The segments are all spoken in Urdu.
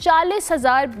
40,000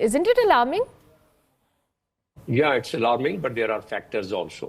isn't it alarming? Yeah, it's alarming, but there are factors also.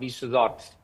20,000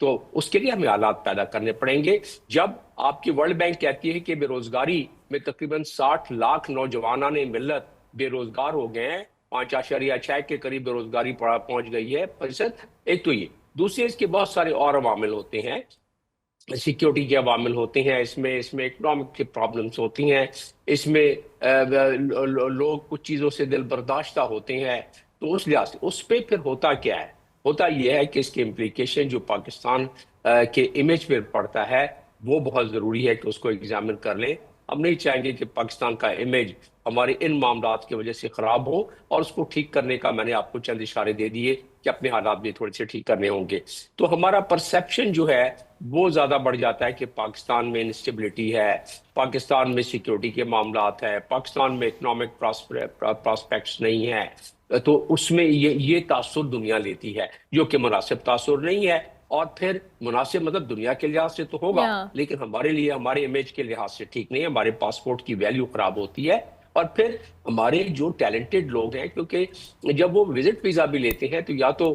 تو اس کے لیے ہمیں حالات پیدا کرنے پڑیں گے. جب آپ کی ورلڈ بینک کہتی ہے کہ بے روزگاری میں تقریباً 60 لاکھ نوجوانان ملت بے روزگار ہو گئے ہیں, 5.6 کے قریب بے روزگاری پہنچ گئی ہے %. ایک تو یہ, دوسرے اس کے بہت سارے اور عوامل ہوتے ہیں, سیکیورٹی کے عوامل ہوتے ہیں, اس میں اکنامک کی پرابلمس ہوتی ہیں, اس میں لوگ کچھ چیزوں سے دل برداشتہ ہوتے ہیں. تو اس لحاظ سے اس پہ پھر ہوتا کیا ہے؟ ہوتا یہ ہے کہ اس کے امپلیکیشن جو پاکستان کے امیج پہ پڑتا ہے وہ بہت ضروری ہے کہ اس کو ایگزامن کر لیں. ہم نہیں چاہیں گے کہ پاکستان کا امیج ہمارے ان معاملات کی وجہ سے خراب ہو, اور اس کو ٹھیک کرنے کا میں نے آپ کو چند اشارے دے دیے کہ اپنے حالات بھی تھوڑے سے ٹھیک کرنے ہوں گے. تو ہمارا پرسیپشن جو ہے وہ زیادہ بڑھ جاتا ہے کہ پاکستان میں انسٹیبلٹی ہے, پاکستان میں سیکیورٹی کے معاملات ہے, پاکستان میں اکنامک پراسپیکٹس نہیں ہے. تو اس میں یہ تاثر دنیا لیتی ہے جو کہ مناسب تاثر نہیں ہے. اور پھر مناسب مطلب دنیا کے لحاظ سے تو ہوگا, لیکن ہمارے لیے ہمارے امیج کے لحاظ سے ٹھیک نہیں ہے. ہمارے پاسپورٹ کی ویلیو خراب ہوتی ہے. اور پھر ہمارے جو ٹیلنٹڈ لوگ ہیں, کیونکہ جب وہ وزٹ ویزا بھی لیتے ہیں تو یا تو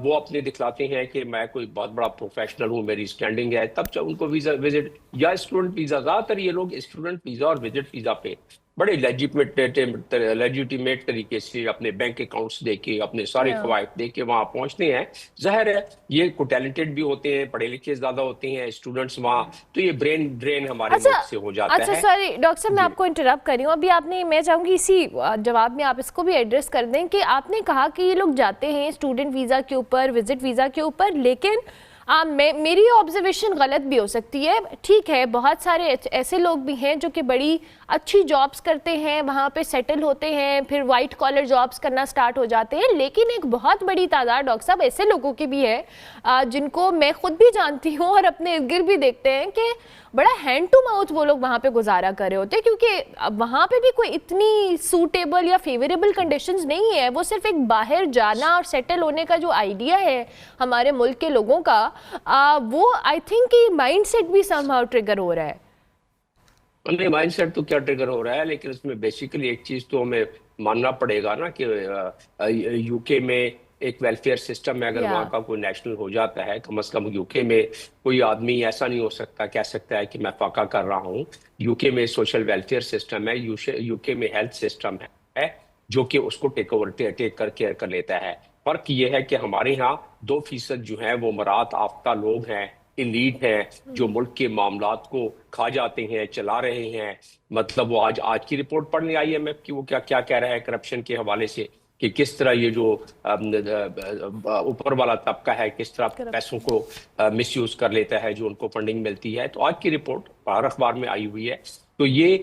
وہ اپنے دکھلاتے ہیں کہ میں کوئی بہت بڑا پروفیشنل ہوں, میری اسٹینڈنگ ہے, تب جب ان کو ویزا وزٹ, یا اسٹوڈنٹ ویزا, زیادہ تر یہ لوگ اسٹوڈنٹ ویزا اور وزٹ ویزا پہ بڑے لیجیٹیمیٹ طریقے سے اپنے بینک اکاؤنٹس دے کے, اپنے سارے قواعد دے کے وہاں پہنچتے ہیں. ظاہر ہے یہ کو ٹیلنٹڈ بھی ہوتے ہیں, پڑھے لکھے زیادہ ہوتے ہیں اسٹوڈنٹس وہاں, تو یہ برین ڈرین ہمارے ملک سے ہو جاتا ہے. اچھا سوری ڈاکٹر صاحب, میں آپ کو انٹرپٹ کر رہی ہوں. ابھی آپ نے, میں چاہوں گی اسی جواب میں آپ اس کو بھی ایڈریس کر دیں کہ آپ نے کہا کہ یہ لوگ جاتے ہیں اسٹوڈنٹ ویزا کے اوپر, وزٹ ویزا کے اوپر, لیکن میری آبزرویشن غلط بھی ہو سکتی ہے. ٹھیک ہے, بہت سارے ایسے لوگ بھی ہیں جو کہ بڑی اچھی جابس کرتے ہیں, وہاں پہ سیٹل ہوتے ہیں, پھر وائٹ کالر جابس کرنا سٹارٹ ہو جاتے ہیں. لیکن ایک بہت بڑی تعداد ڈاکٹر صاحب ایسے لوگوں کی بھی ہے جن کو میں خود بھی جانتی ہوں اور اپنے ارد گرد بھی دیکھتے ہیں کہ بڑا ہینڈ ٹو ماؤتھ وہ لوگ وہاں پہ گزارا کر رہے ہوتے ہیں, کیونکہ وہاں پہ بھی کوئی اتنی سوٹیبل یا فیوریبل کنڈیشنز نہیں ہے. وہ صرف ایک باہر جانا اور سیٹل ہونے کا جو آئیڈیا ہے ہمارے ملک کے لوگوں کا, وہ آئی تھنک کہ مائنڈ سیٹ بھی سم ہاؤ ٹریگر ہو رہا ہے. نہیں, مائنڈ سیٹ تو کیا ٹریگر ہو رہا ہے, لیکن اس میں بیسیکلی ایک چیز تو ہمیں ماننا پڑے گا نا کہ یو کے میں ایک ویلفیئر سسٹم ہے. اگر وہاں کا کوئی نیشنل ہو جاتا ہے, کم از کم یو کے میں کوئی آدمی ایسا نہیں ہو سکتا, کہہ سکتا ہے کہ میں فاقہ کر رہا ہوں. یو کے میں سوشل ویلفیئر سسٹم ہے, یو کے میں ہیلتھ سسٹم ہے جو کہ اس کو ٹیک کر کیئر کر لیتا ہے. فرق یہ ہے کہ ہمارے ہاں 2% جو ہیں وہ مراد آفتہ لوگ ہیں, ایلیٹ ہیں, جو ملک کے معاملات کو کھا جاتے ہیں, چلا رہے ہیں. مطلب وہ آج کی رپورٹ پڑھنے آئی ایم ایف کی, وہ کیا کہہ رہا ہے کرپشن کے حوالے سے, کہ کس طرح یہ جو اوپر والا طبقہ ہے کس طرح پیسوں کو مس یوز کر لیتا ہے جو ان کو فنڈنگ ملتی ہے. تو آج کی رپورٹ ہر اخبار میں آئی ہوئی ہے. تو یہ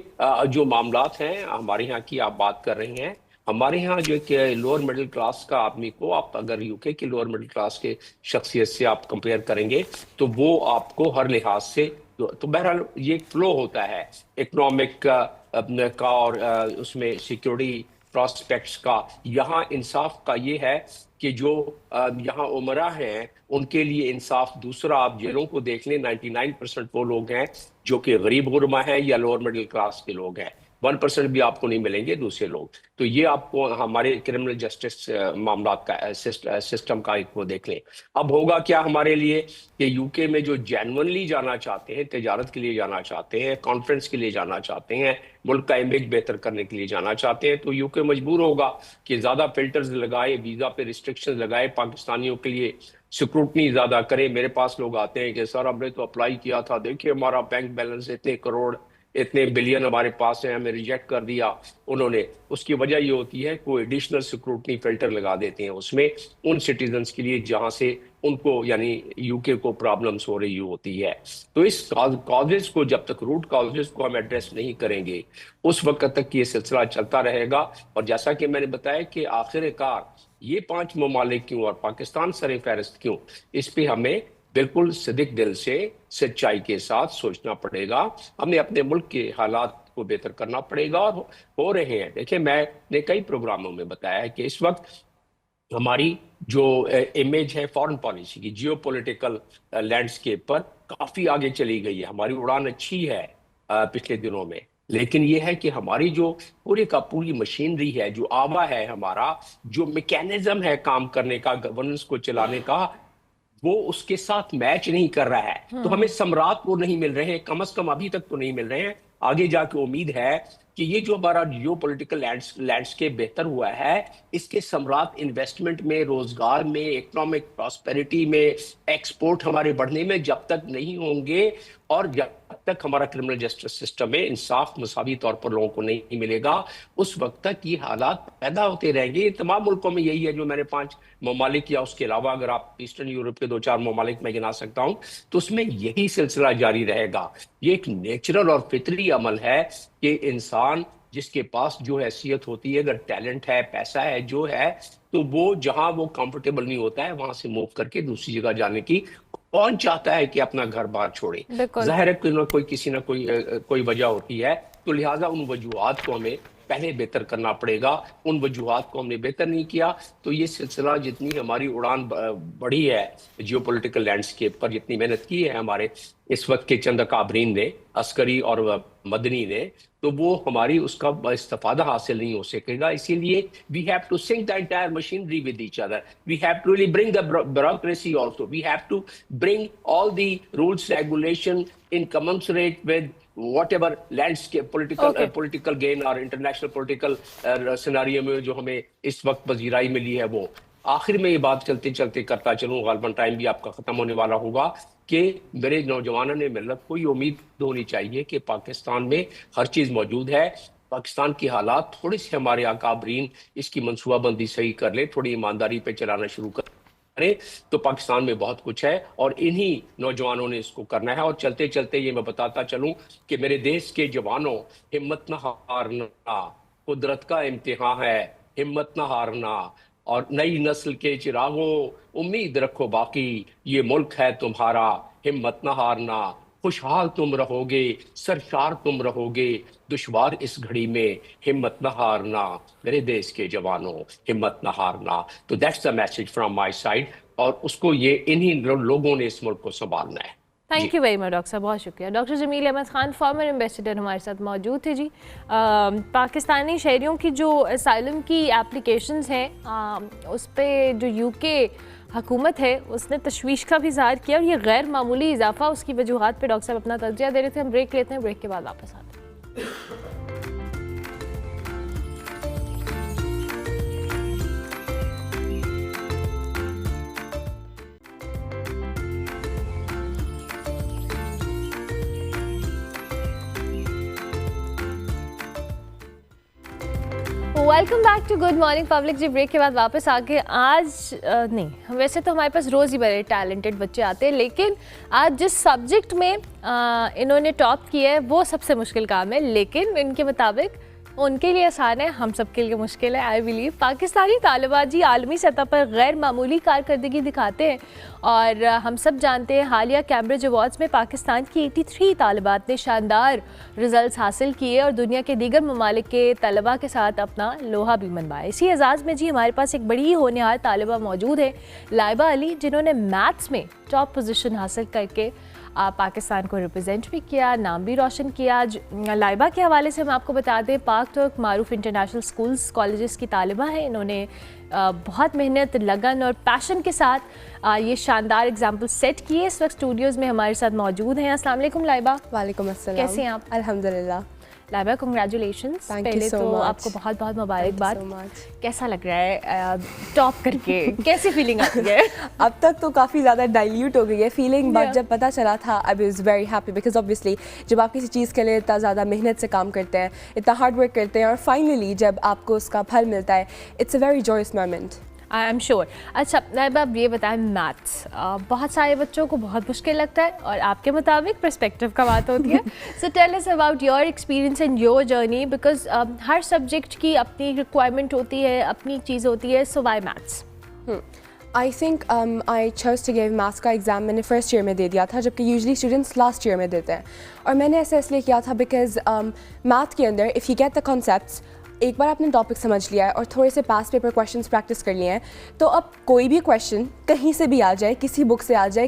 جو معاملات ہیں ہمارے ہاں کی آپ بات کر رہے ہیں, ہمارے ہاں جو کہ لوور مڈل کلاس کا آدمی کو, آپ اگر یو کے کی لوور مڈل کلاس کے شخصیت سے آپ کمپیئر کریں گے تو وہ آپ کو ہر لحاظ سے, تو بہرحال یہ فلو ہوتا ہے اکنامک کا اور اس میں سیکیورٹی پراسپیکٹس کا. یہاں انصاف کا یہ ہے کہ جو یہاں عمرہ ہیں ان کے لیے انصاف دوسرا. آپ جیلوں کو دیکھ لیں, 99% وہ لوگ ہیں جو کہ غریب غربا ہیں یا لوور مڈل کلاس کے لوگ ہیں, 1% بھی آپ کو نہیں ملیں گے دوسرے لوگ. تو یہ آپ کو ہمارے کرمنل جسٹس معاملات کا سسٹم کا ایک وہ دیکھ لیں. اب ہوگا کیا ہمارے لیے کہ یو کے میں جو جینونلی جانا چاہتے ہیں, تجارت کے لیے جانا چاہتے ہیں, کانفرنس کے لیے جانا چاہتے ہیں, ملک کا امیج بہتر کرنے کے لیے جانا چاہتے ہیں, تو یو کے مجبور ہوگا کہ زیادہ فلٹرز لگائے, ویزا پہ ریسٹرکشن لگائے, پاکستانیوں کے لیے سکروٹنی زیادہ کرے. میرے پاس لوگ آتے ہیں کہ سر ہم نے تو اپلائی کیا تھا, دیکھیے ہمارا بینک بیلنس اتنے کروڑ اتنے بلین ہمارے پاس ہیں, ہمیں ریجیکٹ کر دیا انہوں نے. اس کی وجہ یہ ہوتی ہے کوئی ایڈیشنل سکروٹنی فلٹر لگا دیتے ہیں اس میں ان سٹیزنز کے لیے جہاں سے ان کو یعنی یو کے کو پرابلمس ہو رہی ہوتی ہے. تو اس کازز کو جب تک روٹ کازز کو ہم ایڈریس نہیں کریں گے اس وقت تک یہ سلسلہ چلتا رہے گا. اور جیسا کہ میں نے بتایا کہ آخر کار یہ 5 ممالک کیوں اور پاکستان سر فہرست کیوں, اس پہ ہمیں بالکل صدق دل سے سچائی کے ساتھ سوچنا پڑے گا. ہمیں اپنے ملک کے حالات کو بہتر کرنا پڑے گا, اور ہو رہے ہیں. دیکھیں میں نے کئی پروگراموں میں بتایا ہے کہ اس وقت ہماری جو امیج ہے فارن پالیسی کی, جیو پولیٹیکل لینڈسکیپ پر کافی آگے چلی گئی ہے. ہماری اڑان اچھی ہے پچھلے دنوں میں, لیکن یہ ہے کہ ہماری جو پوری کا پوری مشینری ہے, جو آوا ہے ہمارا, جو میکینزم ہے کام کرنے کا, گورننس کو چلانے کا, وہ اس کے ساتھ میچ نہیں کر رہا ہے تو ہمیں ثمرات وہ نہیں مل رہے ہیں، کم از کم ابھی تک تو نہیں مل رہے ہیں. آگے جا کے امید ہے کہ یہ جو ہمارا جیو پولیٹیکل لینڈسکیپ بہتر ہوا ہے، اس کے ثمرات انویسٹمنٹ میں، روزگار میں، اکنامک پراسپیرٹی میں، ایکسپورٹ ہمارے بڑھنے میں جب تک نہیں ہوں گے، اور جب تک ہمارا کرمنل جسٹس سسٹم میں انصاف مساوی طور پر لوگوں کو نہیں ملے گا، اس وقت تک یہ حالات پیدا ہوتے رہیں گے. یہ تمام ملکوں میں یہی ہے، جو میں نے 5 ممالک یا اس کے علاوہ اگر آپ ایسٹرن یورپ کے 2-4 ممالک میں گنا سکتا ہوں تو اس میں یہی سلسلہ جاری رہے گا. یہ ایک نیچرل اور فطری عمل ہے کہ انسان جس کے پاس جو حیثیت ہوتی ہے، اگر ٹیلنٹ ہے، پیسہ ہے، جو ہے، تو وہ جہاں وہ کمفرٹیبل نہیں ہوتا ہے وہاں سے موو کر کے دوسری جگہ جانے کی. کون چاہتا ہے کہ اپنا گھر بار چھوڑے؟ بالکل. ظاہر ہے کوئی کسی نہ کوئی وجہ ہوتی ہے، تو لہٰذا ان وجوہات کو ہمیں پہلے بہتر کرنا پڑے گا. ان وجوہات کو ہم نے بہتر نہیں کیا تو یہ سلسلہ جتنی ہماری اڑان بڑھی ہے جیو پولیٹیکل لینڈسکیپ پر، جتنی محنت کی ہے ہمارے اس وقت کے چند اکابرین نے، عسکری اور مدنی نے، تو وہ ہماری اس کا استفادہ حاصل نہیں ہو سکے گا. اسی لیے we have to sync the entire machinery with each other. We have to really bring the bureaucracy also. We have to bring all the rules, regulation in commensurate with whatever landscape, political gain اور international political scenario میں جو ہمیں اس وقت پذیرائی ملی ہے. وہ آخر میں یہ بات چلتے چلتے کرتا چلوں، غالباً ٹائم بھی آپ کا ختم ہونے والا ہوگا، کہ میرے نوجوانوں نے ملت کو یہ امید ہونی چاہیے کہ پاکستان میں ہر چیز موجود ہے. پاکستان کی حالات تھوڑی سی ہمارے اکابرین اس کی منصوبہ بندی صحیح کر لے، تھوڑی ایمانداری پہ چلانا شروع کریں تو پاکستان میں بہت کچھ ہے، اور انہی نوجوانوں نے اس کو کرنا ہے. اور چلتے چلتے یہ میں بتاتا چلوں کہ میرے دیش کے جوانوں، ہمت نہ ہارنا، قدرت کا امتحان ہے، ہمت نہ ہارنا. اور نئی نسل کے چراغوں امید رکھو باقی، یہ ملک ہے تمہارا، ہمت نہ ہارنا. خوشحال تم رہو گے، سرشار تم رہو گے، دشوار اس گھڑی میں ہمت نہ ہارنا. میرے دیش کے جوانوں، ہمت نہ ہارنا. تو that's the message from my side, اور اس کو یہ انہی لوگوں نے اس ملک کو سنبھالنا ہے. Thank you very much doctor صاحب، بہت شکریہ. ڈاکٹر جمیل احمد خان، فارمر ایمبیسیڈر، ہمارے ساتھ موجود تھے. جی، پاکستانی شہریوں کی جو اسائلم کی اپلیکیشنز ہیں، اس پہ جو یو کے حکومت ہے اس نے تشویش کا بھی اظہار کیا، اور یہ غیر معمولی اضافہ، اس کی وجوہات پہ ڈاکٹر صاحب اپنا تجزیہ دے رہے تھے. ہم بریک لیتے ہیں، بریک کے بعد واپس آتے ہیں. Welcome back to good morning public. جی، بریک کے بعد واپس آ کے آج نہیں، ویسے تو ہمارے پاس روز ہی بڑے ٹیلنٹڈ بچے آتے ہیں، لیکن آج جس سبجیکٹ میں انہوں نے ٹاپ کیا ہے وہ سب سے مشکل کام ہے، لیکن ان کے مطابق ان کے لیے آسان ہے، ہم سب کے لیے مشکل ہے. آئی بلیو پاکستانی طالبات جی عالمی سطح پر غیر معمولی کارکردگی دکھاتے ہیں، اور ہم سب جانتے ہیں حالیہ کیمبرج ایوارڈز میں پاکستان کی 83 طالبات نے شاندار رزلٹس حاصل کیے اور دنیا کے دیگر ممالک کے طلباء کے ساتھ اپنا لوہا بھی منوایا. اسی اعزاز میں جی ہمارے پاس ایک بڑی ہونہار طالبہ موجود ہے، لائبہ علی، جنہوں نے میتھس میں ٹاپ پوزیشن حاصل کر کے پاکستان کو ریپرزینٹ بھی کیا، نام بھی روشن کیا. لائبہ کے حوالے سے ہم آپ کو بتا دیں، پاک ترک معروف انٹرنیشنل سکولز کالجز کی طالبہ ہیں. انہوں نے بہت محنت، لگن اور پیشن کے ساتھ یہ شاندار اگزامپل سیٹ کیے. اس وقت اسٹوڈیوز میں ہمارے ساتھ موجود ہیں. السلام علیکم لائبہ. وعلیکم السلام. کیسے ہیں آپ؟ الحمدللہ. لائبہ کنگریچولیشنس، پہلے تو آپ کو بہت بہت مبارکباد. کیسا لگ رہا ہے ٹاپ کر کے؟ کیسی فیلنگ آتی ہے؟ اب تک تو کافی زیادہ ڈائلیوٹ ہو گئی ہے فیلنگ، بٹ جب پتہ چلا تھا I was very happy, because obviously جب آپ کسی چیز کے لیے اتنا زیادہ محنت سے کام کرتے ہیں، اتنا ہارڈ ورک کرتے ہیں، اور فائنلی جب آپ کو اس کا پھل ملتا ہے، it's a very joyous moment. I am sure. اچھا لائبہ، اب یہ بتائیں، میتھس بہت سارے بچوں کو بہت مشکل لگتا ہے، اور آپ کے مطابق پرسپیکٹیو کا بات ہوتی ہے. So tell us about your experience and your journey, because ہر سبجیکٹ کی اپنی ریکوائرمنٹ ہوتی ہے، اپنی چیز ہوتی ہے. So why maths? I think I choose to give maths کا ایگزام میں نے فرسٹ ایئر میں دے دیا تھا، جبکہ یوزلی اسٹوڈنٹس لاسٹ ایئر میں دیتے ہیں. اور میں نے ایسا اس لیے کیا تھا بیکاز میتھ کے اندر if you get the concepts, ایک بار آپ نے ٹاپک سمجھ لیا ہے اور تھوڑے سے پاس پیپر کویشچنس پریکٹس کر لیے ہیں، تو اب کوئی بھی کویشچن کہیں سے بھی آ جائے، کسی بک سے آ جائے،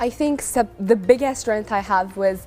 I think the biggest strength I have was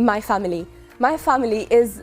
my family. My family is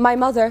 my mother,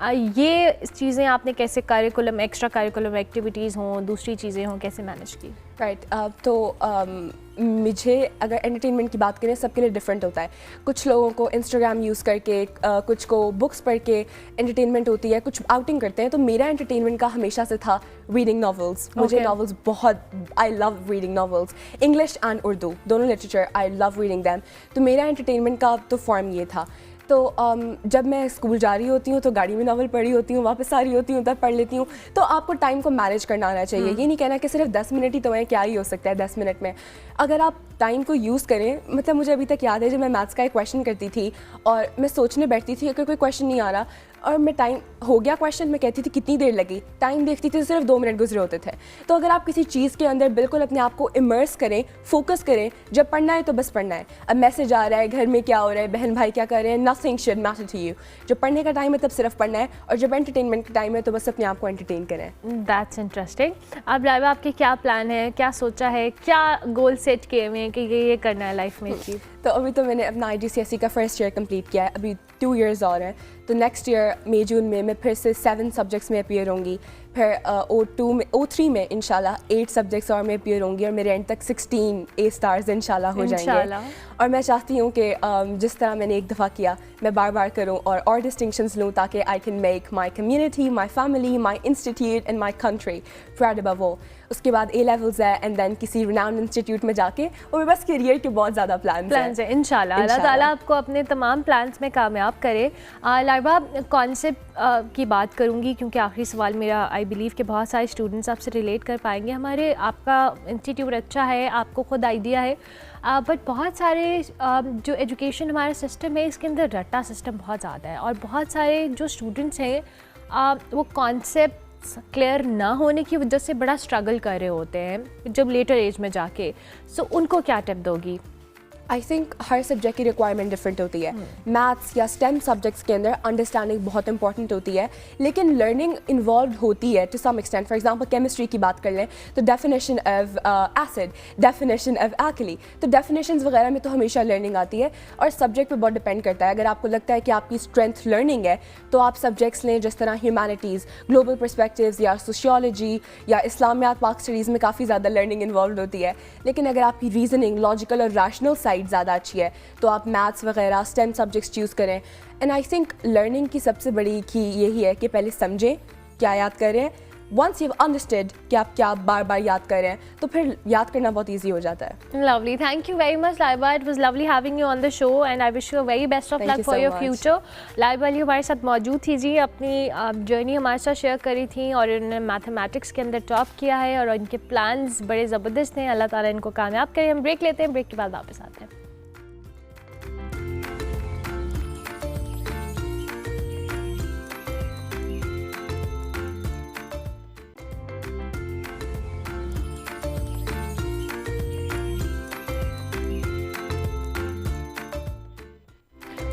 یہ چیزیں آپ نے کیسے کریکولم ایکسٹرا کریکولم ایکٹیویٹیز ہوں دوسری چیزیں ہوں کیسے مینیج کی؟ رائٹ تو مجھے اگر انٹرٹینمنٹ کی بات کریں سب کے لیے ڈفرینٹ ہوتا ہے. کچھ لوگوں کو انسٹاگرام یوز کر کے کچھ کو بکس پڑھ کے انٹرٹینمنٹ ہوتی ہے, کچھ آؤٹنگ کرتے ہیں. تو میرا انٹرٹینمنٹ کا ہمیشہ سے تھا ریڈنگ ناولس. مجھے ناولس بہت I love reading novels, English and Urdu دونوں literature I love reading them. تو میرا انٹرٹینمنٹ کا تو فارم یہ تھا. تو جب میں اسکول جا رہی ہوتی ہوں تو گاڑی میں ناول پڑھ رہی ہوتی ہوں, واپس آ رہی ہوتی ہوں تب پڑھ لیتی ہوں. تو آپ کو ٹائم کو مینیج کرنا آنا چاہیے. یہ نہیں کہنا کہ صرف 10 منٹ ہی تو ہے, کیا ہی ہو سکتا ہے 10 منٹ میں. اگر آپ ٹائم کو یوز کریں, مطلب مجھے ابھی تک یاد ہے جب میں میتھس کا ایک کویشچن کرتی تھی اور میں سوچنے بیٹھتی تھی اگر کوئی کویشچن نہیں آ رہا اور میں ٹائم ہو گیا کویشچن, میں کہتی تھی کتنی دیر لگی, ٹائم دیکھتی تھی صرف 2 منٹ گزرے ہوتے تھے. تو اگر آپ کسی چیز کے اندر بالکل اپنے آپ کو امرس کریں, فوکس کریں, جب پڑھنا ہے تو بس پڑھنا ہے. اب میسج آ رہا ہے, گھر میں کیا ہو رہا ہے, بہن بھائی کیا کر رہے ہیں, nothing should matter to you. جب پڑھنے کا ٹائم ہے تب صرف پڑھنا ہے, اور جب انٹرٹینمنٹ کا ٹائم ہے تو بس اپنے آپ کو انٹرٹین کریں. That's interesting. اب لائبہ آپ کے کیا پلان ہے, کیا سوچا ہے, کیا گول سیٹ کیے ہوئے ہیں کہ یہ کرنا ہے لائف میں اچیو؟ تو ابھی تو میں نے اپنا IGCSE کا فرسٹ ایئر کمپلیٹ کیا ہے, ابھی 2 ایئرز اور ہیں. تو نیکسٹ ایئر مئی جون میں پھر سے 7 سبجیکٹس میں اپیئر ہوں گی. پھر O3 میں انشاءاللہ 8 سبجیکٹس اور میں اپیئر ہوں گی, اور میرے اینڈ تک 16 A اسٹارز انشاءاللہ ہو جائیں گے. اور میں چاہتی ہوں کہ جس طرح میں نے ایک دفعہ کیا میں بار بار کروں اور ڈسٹنکشنز لوں, تاکہ I can make my community, my family, my institute and my country proud above all. اس کے بعد A لیولز ہے, اینڈ دین کسی ریناؤنڈ انسٹیٹیوٹ میں جا کے, اور بس کیریئر کے بہت زیادہ پلانس ہیں انشاءاللہ. اللہ تعالیٰ آپ کو اپنے تمام پلانس میں کامیاب کرے. لائبہ کانسیپٹ کی بات کروں گی کیونکہ آخری سوال میرا آئی بلیو کہ بہت سارے اسٹوڈنٹس آپ سے ریلیٹ کر پائیں گے. ہمارے آپ کا انسٹیٹیوٹ اچھا ہے, آپ کو خود آئیڈیا ہے, بٹ بہت سارے جو ایجوکیشن ہمارا سسٹم ہے اس کے اندر رٹا سسٹم بہت زیادہ ہے, اور بہت سارے جو اسٹوڈنٹس ہیں وہ کانسیپٹ کلیئر نہ ہونے کی وجہ سے بڑا اسٹرگل کر رہے ہوتے ہیں جب لیٹر ایج میں جا کے. سو ان کو کیا ٹپ دو گی؟ آئی تھنک ہر سبجیکٹ کی ریکوائرمنٹ ڈفرینٹ ہوتی ہے. میتھس یا اسٹیم سبجیکٹس کے اندر انڈرسٹینڈنگ بہت امپورٹنٹ ہوتی ہے, لیکن لرننگ انوالوڈ ہوتی ہے to some extent. For example chemistry کی بات کر لیں تو definition of acid, definition of alkali, تو ڈیفینیشنز وغیرہ میں تو ہمیشہ لرننگ آتی ہے, اور سبجیکٹ پہ بہت ڈپینڈ کرتا ہے. اگر آپ کو لگتا ہے کہ آپ کی اسٹرینتھ لرننگ ہے تو آپ سبجیکٹس لیں جس طرح ہیومینٹیز, گلوبل پرسپیکٹیوز, یا سوشیولوجی یا اسلامیات پاک اسٹڈیز میں کافی زیادہ لرننگ انوالوڈ ہوتی ہے. لیکن اگر آپ کی ریزننگ, لاجیکل اور ریشنل سائڈ زیادہ اچھی ہے تو آپ میتھس وغیرہ اسٹیم سبجیکٹس چوز کریں. اینڈ آئی تھنک لرننگ کی سب سے بڑی کی یہی ہے کہ پہلے سمجھیں کیا یاد کر رہے ہیں. ونس یو انڈرسٹینڈ کہ آپ کیا بار بار یاد کر رہے ہیں تو پھر یاد کرنا بہت ایزی ہو جاتا ہے. Lovely, thank you very much Laiba, it was lovely having you on the show, and I wish you very best of luck for your future. Laiba Ali ہمارے ساتھ موجود تھی جی, اپنی جرنی ہمارے ساتھ شیئر کری تھیں, اور انہوں نے میتھمیٹکس کے اندر ٹاپ کیا ہے, اور ان کے پلانس بڑے زبردست ہیں. اللہ تعالیٰ ان کو کامیاب کرے. ہم بریک لیتے ہیں, بریک کے بعد واپس آتے ہیں.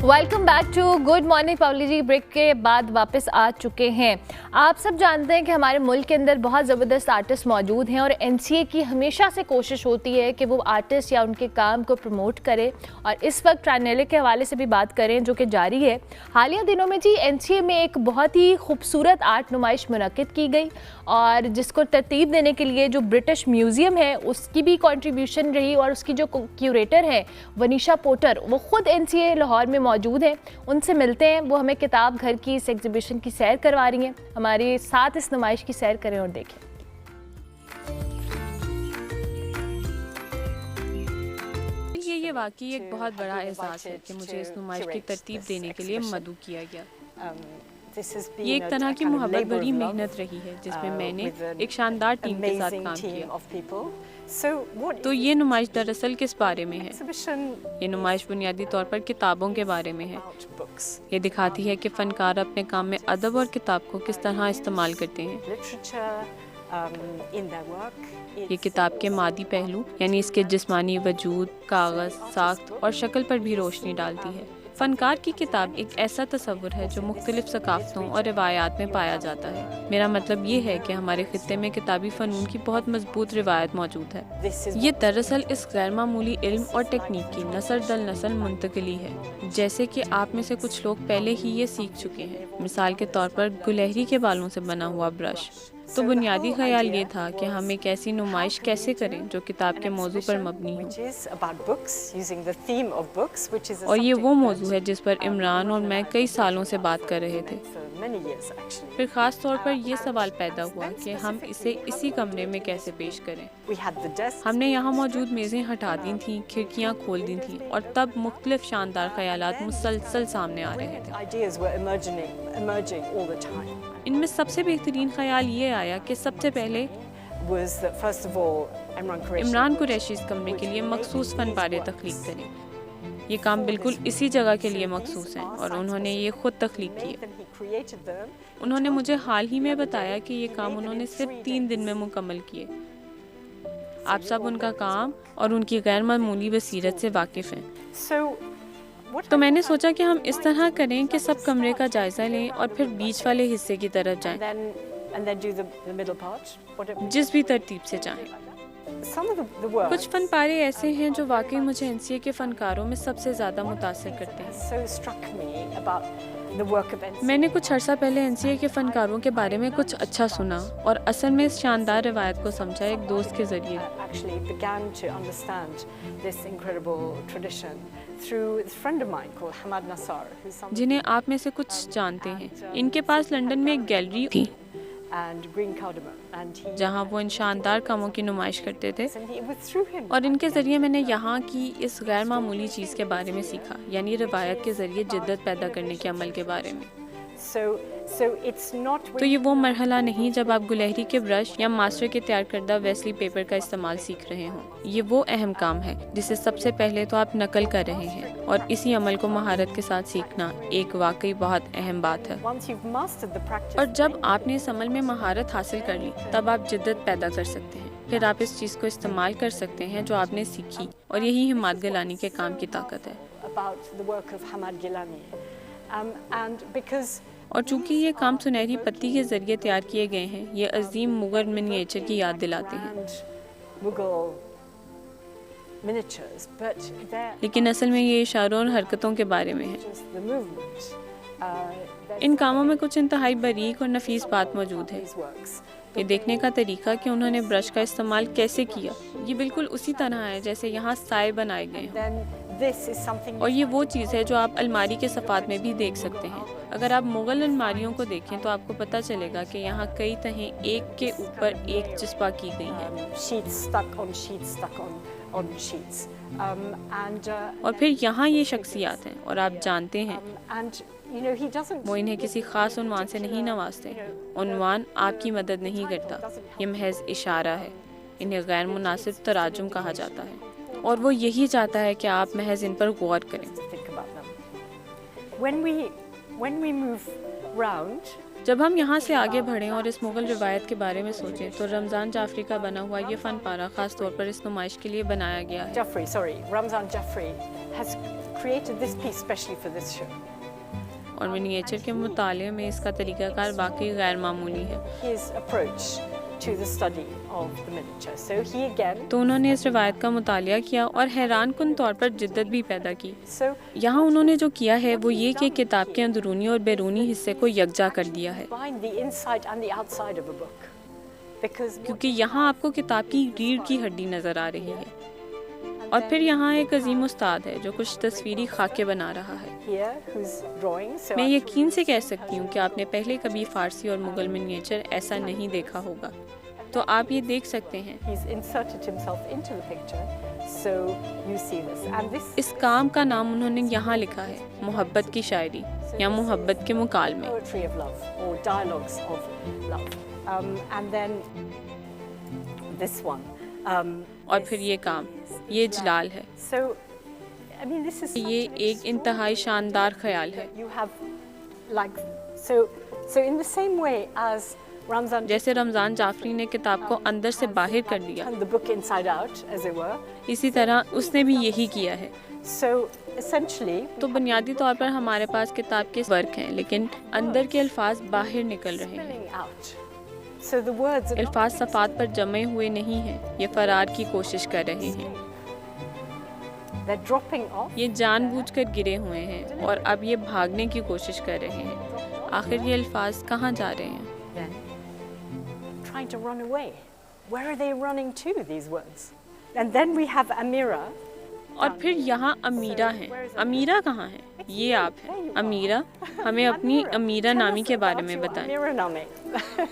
Welcome back to good morning public جی. بریک کے بعد واپس آ چکے ہیں. آپ سب جانتے ہیں کہ ہمارے ملک کے اندر بہت زبردست آرٹسٹ موجود ہیں, اور NCA کی ہمیشہ سے کوشش ہوتی ہے کہ وہ آرٹسٹ یا ان کے کام کو پروموٹ کرے. اور اس وقت ٹرائنیلے کے حوالے سے بھی بات کریں جو کہ جاری ہے. حالیہ دنوں میں جی NCA میں ایک بہت ہی خوبصورت آرٹ نمائش منعقد کی گئی, اور جس کو ترتیب دینے کے لیے جو برٹش میوزیم ہے اس کی بھی کنٹریبیوشن رہی, اور اس کی جو کیوریٹر ہے ونیشا پوٹر, وہ خود NCA لاہور میں موجود ہیں. ان سے ملتے ہیں, وہ ہمیں کتاب گھر کی اس ایگزیبیشن کی سیر کروا رہی ہیں. ہمارے ساتھ اس نمائش کی سیر کریں اور دیکھیں. یہ واقعی ایک بہت بڑا اعزاز ہے کہ مجھے اس نمائش کی ترتیب دینے کے لیے مدعو کیا گیا. یہ ایک طرح کی محبت بھری محنت رہی ہے جس میں میں نے ایک شاندار ٹیم کے ساتھ کام کیا. تو یہ نمائش دراصل کس بارے میں ہے؟ یہ نمائش بنیادی طور پر کتابوں کے بارے میں ہے. یہ دکھاتی ہے کہ فنکار اپنے کام میں ادب اور کتاب کو کس طرح استعمال کرتے ہیں. یہ کتاب کے مادی پہلو یعنی اس کے جسمانی وجود, کاغذ, ساخت اور شکل پر بھی روشنی ڈالتی ہے. فنکار کی کتاب ایک ایسا تصور ہے جو مختلف ثقافتوں اور روایات میں پایا جاتا ہے۔ میرا مطلب یہ ہے کہ ہمارے خطے میں کتابی فنون کی بہت مضبوط روایت موجود ہے۔ یہ دراصل اس غیر معمولی علم اور ٹیکنیک کی نسل در نسل منتقلی ہے، جیسے کہ آپ میں سے کچھ لوگ پہلے ہی یہ سیکھ چکے ہیں۔ مثال کے طور پر گلہری کے بالوں سے بنا ہوا برش۔ تو بنیادی خیال یہ تھا کہ ہم ایک ایسی نمائش کیسے کریں جو کتاب کے موضوع پر مبنی ہو، اور یہ وہ موضوع ہے جس پر عمران اور میں کئی سالوں سے بات کر رہے تھے۔ پھر خاص طور پر یہ سوال پیدا ہوا کہ ہم اسے اسی کمرے میں کیسے پیش کریں۔ ہم نے یہاں موجود میزیں ہٹا دی تھیں، کھڑکیاں کھول دی تھیں، اور تب مختلف شاندار خیالات مسلسل سامنے آ رہے تھے۔ ان میں سب سے بہترین خیال یہ آیا کہ سب سے پہلے عمران قریشی اس کمرے کے لیے مخصوص فن پارے تخلیق کریں۔ یہ کام بالکل اسی جگہ کے لیے مخصوص ہیں اور انہوں نے یہ خود تخلیق کیے۔ انہوں نے مجھے حال ہی میں بتایا کہ یہ کام انہوں نے صرف 3 دن میں مکمل کیے۔ آپ سب ان کا کام اور ان کی غیر معمولی بصیرت سے واقف ہیں۔ تو میں نے سوچا کہ ہم اس طرح کریں کہ سب کمرے کا جائزہ لیں اور پھر بیچ والے حصے کی طرف جائیں، جس بھی ترتیب سے چاہیں۔ کچھ فن پارے ایسے ہیں جو واقعی مجھے NCA کے فنکاروں میں سب سے زیادہ متاثر کرتے ہیں۔ میں نے کچھ عرصہ پہلے NCA کے فنکاروں کے بارے میں کچھ اچھا سنا اور اصل میں اس شاندار روایت کو سمجھا ایک دوست کے ذریعے۔ جنہیں آپ میں سے کچھ جانتے ہیں۔ ان کے پاس لندن میں ایک گیلری تھی جہاں وہ ان شاندار کاموں کی نمائش کرتے تھے، اور ان کے ذریعے میں نے یہاں کی اس غیر معمولی چیز کے بارے میں سیکھا، یعنی روایت کے ذریعے جدت پیدا کرنے کے عمل کے بارے میں۔ تو یہ وہ مرحلہ نہیں جب آپ گلہری کے برش یا ماسٹر کے تیار کردہ ویسلی پیپر کا استعمال سیکھ رہے ہوں۔ یہ وہ اہم کام ہے جسے سب سے پہلے تو آپ نقل کر رہے ہیں، اور اسی عمل کو مہارت کے ساتھ سیکھنا ایک واقعی بہت اہم بات ہے۔ اور جب آپ نے اس عمل میں مہارت حاصل کر لی، تب آپ جدت پیدا کر سکتے ہیں۔ پھر آپ اس چیز کو استعمال کر سکتے ہیں جو آپ نے سیکھی، اور یہی حماد گیلانی کے کام کی طاقت ہے۔ اور چونکہ یہ کام سنہری پتی کے ذریعے تیار کیے گئے ہیں، یہ عظیم مغل منییچر کی یاد دلاتے ہیں، لیکن اصل میں یہ اشاروں اور حرکتوں کے بارے میں ہے۔ ان کاموں میں کچھ انتہائی باریک اور نفیس بات موجود ہے۔ یہ دیکھنے کا طریقہ کہ انہوں نے برش کا استعمال کیسے کیا، یہ بالکل اسی طرح ہے جیسے یہاں سائے بنائے گئے ہیں، اور یہ وہ چیز ہے جو آپ الماری کے صفحات میں بھی دیکھ سکتے ہیں۔ اگر آپ مغل الماریوں کو دیکھیں تو آپ کو پتہ چلے گا کہ یہاں کئی تہیں ایک کے اوپر ایک چسپاں کی گئی ہیں، اور پھر یہاں یہ شخصیات ہیں، اور آپ جانتے ہیں وہ انہیں کسی خاص عنوان سے نہیں نوازتے۔ عنوان آپ کی مدد نہیں کرتا، یہ محض اشارہ ہے۔ انہیں غیر مناسب تراجم کہا جاتا ہے، اور وہ یہی چاہتا ہے کہ آپ محض ان پر غور کریں۔ جب ہم یہاں سے آگے بڑھیں اور اس مغل روایت کے بارے میں سوچیں تو رمضان جعفری کا بنا ہوا یہ فن پارہ خاص طور پر اس نمائش کے لیے بنایا گیا ہے۔ Ramzan Jaffrey has created this piece specially for this show. اور منییچر کے مطالعے میں اس کا طریقہ کار واقعی غیر معمولی ہے۔ His approach to the study of the miniature. So he again. تو انہوں نے اس روایت کا مطالعہ کیا اور حیران کن طور پر جدت بھی پیدا کی۔ یہاں انہوں نے جو کیا ہے وہ یہ کہ کتاب کے اندرونی اور بیرونی حصے کو یکجا کر دیا ہے، Combine the inside and the outside of a book. Because کیونکہ یہاں آپ کو کتاب کی ریڑھ کی ہڈی نظر آ رہی ہے، اور پھر یہاں ایک عظیم استاد ہے جو کچھ تصویری خاکے بنا رہا ہے۔ here who's drawing. So میں یقین سے کہہ سکتی ہوں کہ آپ نے پہلے کبھی فارسی اور مغل منییچر ایسا نہیں دیکھا ہوگا، تو آپ یہ دیکھ سکتے ہیں۔ he's inserted himself into the picture. So you see this. And this اس کام کا نام انہوں نے یہاں لکھا ہے، محبت کی شاعری یا محبت کے مکالمے۔ poetry of love or dialogues of love. And then this one. اور پھر یہ کام، یہ جلال ہے۔ So I mean this is یہ ایک انتہائی شاندار خیال ہے۔ you have like so in the same way as Ramzan جیسے رمضان جعفری نے کتاب کو اندر سے باہر کر دیا، turned the book inside out as it were. اسی طرح اس نے بھی یہی کیا ہے۔ So essentially, تو بنیادی طور پر ہمارے پاس کتاب کے ورک ہیں، لیکن اندر کے الفاظ باہر نکل رہے ہیں۔ spilling out. So the words are الفاظ صفحات پر جمے ہوئے نہیں ہیں، یہ فرار کی کوشش کر رہے ہیں، they're dropping off. یہ جان بوجھ کر گرے ہوئے ہیں اور اب یہ بھاگنے کی کوشش کر رہے ہیں۔ آخر یہ الفاظ کہاں جا رہے ہیں؟ Then trying to run away. Where are they running to, these words? And then we have Amira. اور پھر یہاں امیرہ ہیں۔ امیرہ کہاں ہے؟ یہ آپ ہیں۔ امیرہ، ہمیں اپنی امیرہ نامی کے بارے میں بتائیں۔ Amira Nami.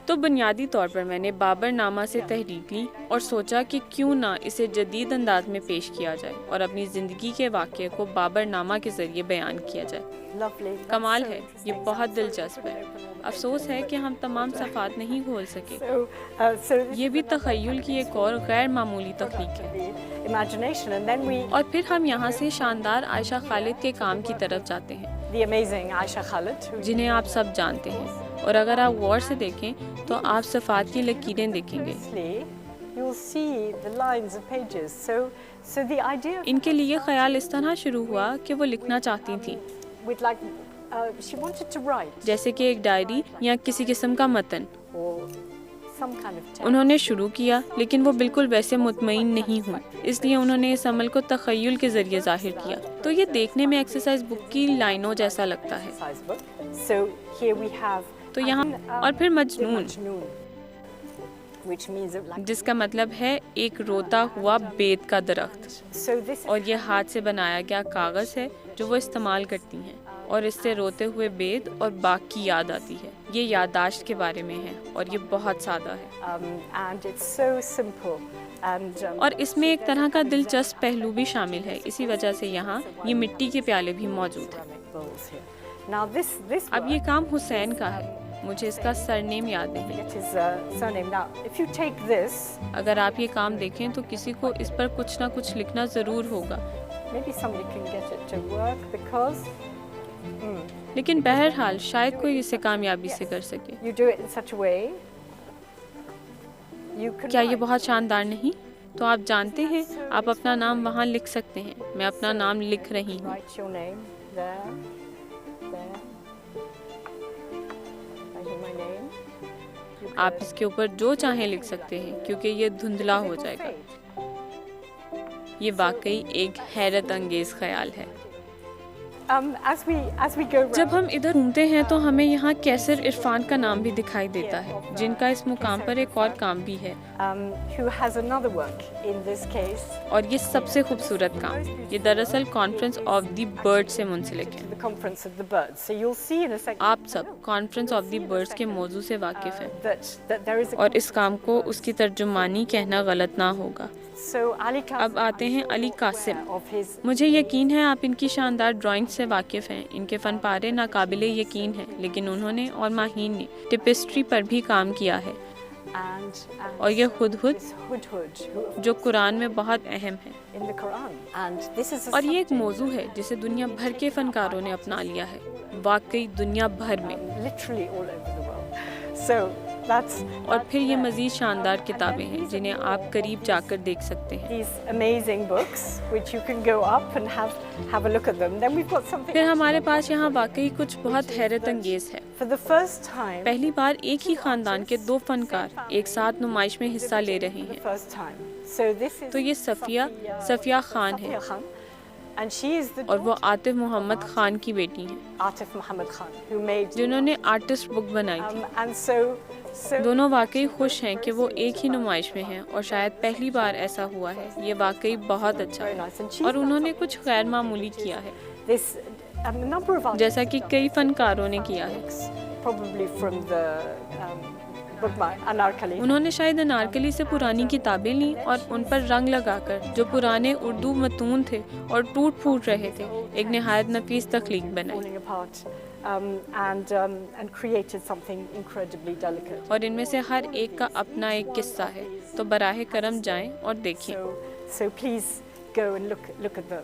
تو بنیادی طور پر میں نے بابر نامہ سے تحریک لی اور سوچا کہ کیوں نہ اسے جدید انداز میں پیش کیا جائے اور اپنی زندگی کے واقعے کو بابر نامہ کے ذریعے بیان کیا جائے۔ Lovely. کمال ہے، یہ بہت دلچسپ ہے۔ افسوس ہے کہ ہم تمام صفحات نہیں کھول سکے۔ So یہ بھی تخیل کی ایک اور غیر معمولی تخلیق ہے۔ the imagination, and then we اور پھر ہم یہاں سے شاندار عائشہ خالد کے کام کی طرف جاتے ہیں، the amazing Aisha Khalid, who جنہیں آپ سب جانتے ہیں، اور اگر آپ غور سے دیکھیں تو آپ صفحات کی لکیریں دیکھیں گے۔ obviously you'll see the lines of pages. So the idea ان کے لیے خیال اس طرح شروع ہوا کہ وہ لکھنا چاہتی تھیں، with like she wanted to write جیسے کہ ایک ڈائری یا کسی قسم کا متن۔ or some kind of text. انہوں نے شروع کیا، لیکن وہ بالکل ویسے مطمئن نہیں ہوئی، اس لیے انہوں نے اس عمل کو تخیل کے ذریعے ظاہر کیا۔ تو یہ دیکھنے میں ایکسرسائز بک کی لائنوں جیسا لگتا ہے۔ Size book. So here we have تو یہاں اور پھر مجنون، Majnoon, which means it like. جس کا مطلب ہے ایک روتا ہوا بید کا درخت، So this اور یہ ہاتھ سے بنایا گیا کاغذ ہے جو وہ استعمال کرتی ہیں، اور اس سے روتے ہوئے بید اور باغ کی یاد آتی ہے۔ یہ یادداشت کے بارے میں ہے اور یہ بہت سادہ ہے، and it's so simple and اور اس میں ایک طرح کا دلچسپ پہلو بھی شامل ہے، اسی وجہ سے یہاں یہ مٹی کے پیالے بھی موجود ہیں۔ ceramic bowls here. Now this اب یہ کام حسین کا ہے، مجھے اس کا سرنیم یاد نہیں۔ it is surname. Now if you take this, اگر آپ یہ کام دیکھیں تو کسی کو اس پر کچھ نہ کچھ لکھنا ضرور ہوگا، maybe somebody can get it to work because لیکن بہرحال شاید کوئی اسے کامیابی سے کر سکے۔ you do it in such a way you can کیا یہ write. بہت شاندار نہیں؟ تو آپ جانتے ہیں آپ اپنا نام وہاں لکھ سکتے ہیں۔ میں اپنا نام لکھ رہی ہوں۔ Write your name there. Writing my name. You آپ اس کے اوپر جو چاہیں لکھ سکتے ہیں کیونکہ یہ دھندلا ہو جائے گا۔ یہ واقعی ایک حیرت انگیز خیال ہے۔ As we go جب round, ہم ادھر گھومتے ہیں تو ہمیں یہاں کیسر عرفان کا نام بھی دکھائی دیتا ہے، جن کا اس مقام پر ایک اور کام بھی ہے، who has another work in this case, اور یہ سب سے خوبصورت کام یہ دراصل کانفرنس آف دی برڈ سے منسلک ہے۔ the conference of the birds. So you'll see in a second آپ سب کانفرنس آف دی برڈز کے موضوع سے واقف ہیں، that there is a. اور اس کام کو اس کی ترجمانی کہنا غلط نہ ہوگا۔ So Ali Qasim اب آتے ہیں علی قاسم۔ of his مجھے یقین ہے آپ ان کی شاندار ڈرائنگ سے واقف ہیں، ان کے فن پارے ناقابل یقین ہیں، لیکن انہوں نے اور ماہین نے ٹیپسٹری پر بھی کام کیا ہے، and اور یہ ہدہد this hudhud who- جو قرآن میں بہت اہم ہے، in the Quran. And this is a اور یہ ایک subject, موضوع ہے جسے دنیا بھر کے فنکاروں نے اپنا لیا ہے، واقعی دنیا بھر میں۔ literally all over the world. So that's اور پھر یہ مزید شاندار کتابیں ہیں جنہیں آپ قریب جا کر دیکھ سکتے ہیں۔ these amazing books which you can go up and have a look at them. Then we've got something پھر ہمارے پاس یہاں واقعی کچھ بہت حیرت انگیز ہے۔ for the first time. پہلی بار ایک ہی خاندان کے دو فنکار ایک ساتھ نمائش میں حصہ لے رہے The ہیں۔ first time. So this is تو یہ صفیہ خان ہے، Safiya Khan, and she is the اور وہ daughter عاطف محمد خان کی بیٹی ہیں، of Atif Muhammad Khan, who made. جنہوں نے آرٹسٹ بک بنائی تھی۔ And so دونوں واقعی خوش ہیں کہ وہ ایک ہی نمائش میں ہیں، اور شاید پہلی بار ایسا ہوا ہے۔ یہ واقعی بہت اچھا very ہے، nice. And she's اور انہوں done نے کچھ غیر معمولی کیا ہے، this a number of جیسا کہ کئی فنکاروں نے کیا ہے۔ artworks, probably from the book by Anarkali. انہوں نے شاید انارکلی سے پرانی کتابیں لیں اور ان پر رنگ لگا کر جو پرانے اردو متون تھے اور ٹوٹ پھوٹ رہے تھے ایک نہایت نفیس تخلیق بنائی، Falling apart, and created something incredibly delicate. اور ان میں سے ہر ایک کا اپنا ایک قصہ ہے۔ تو براہ کرم جائیں اور دیکھیں۔ So please go and look at them.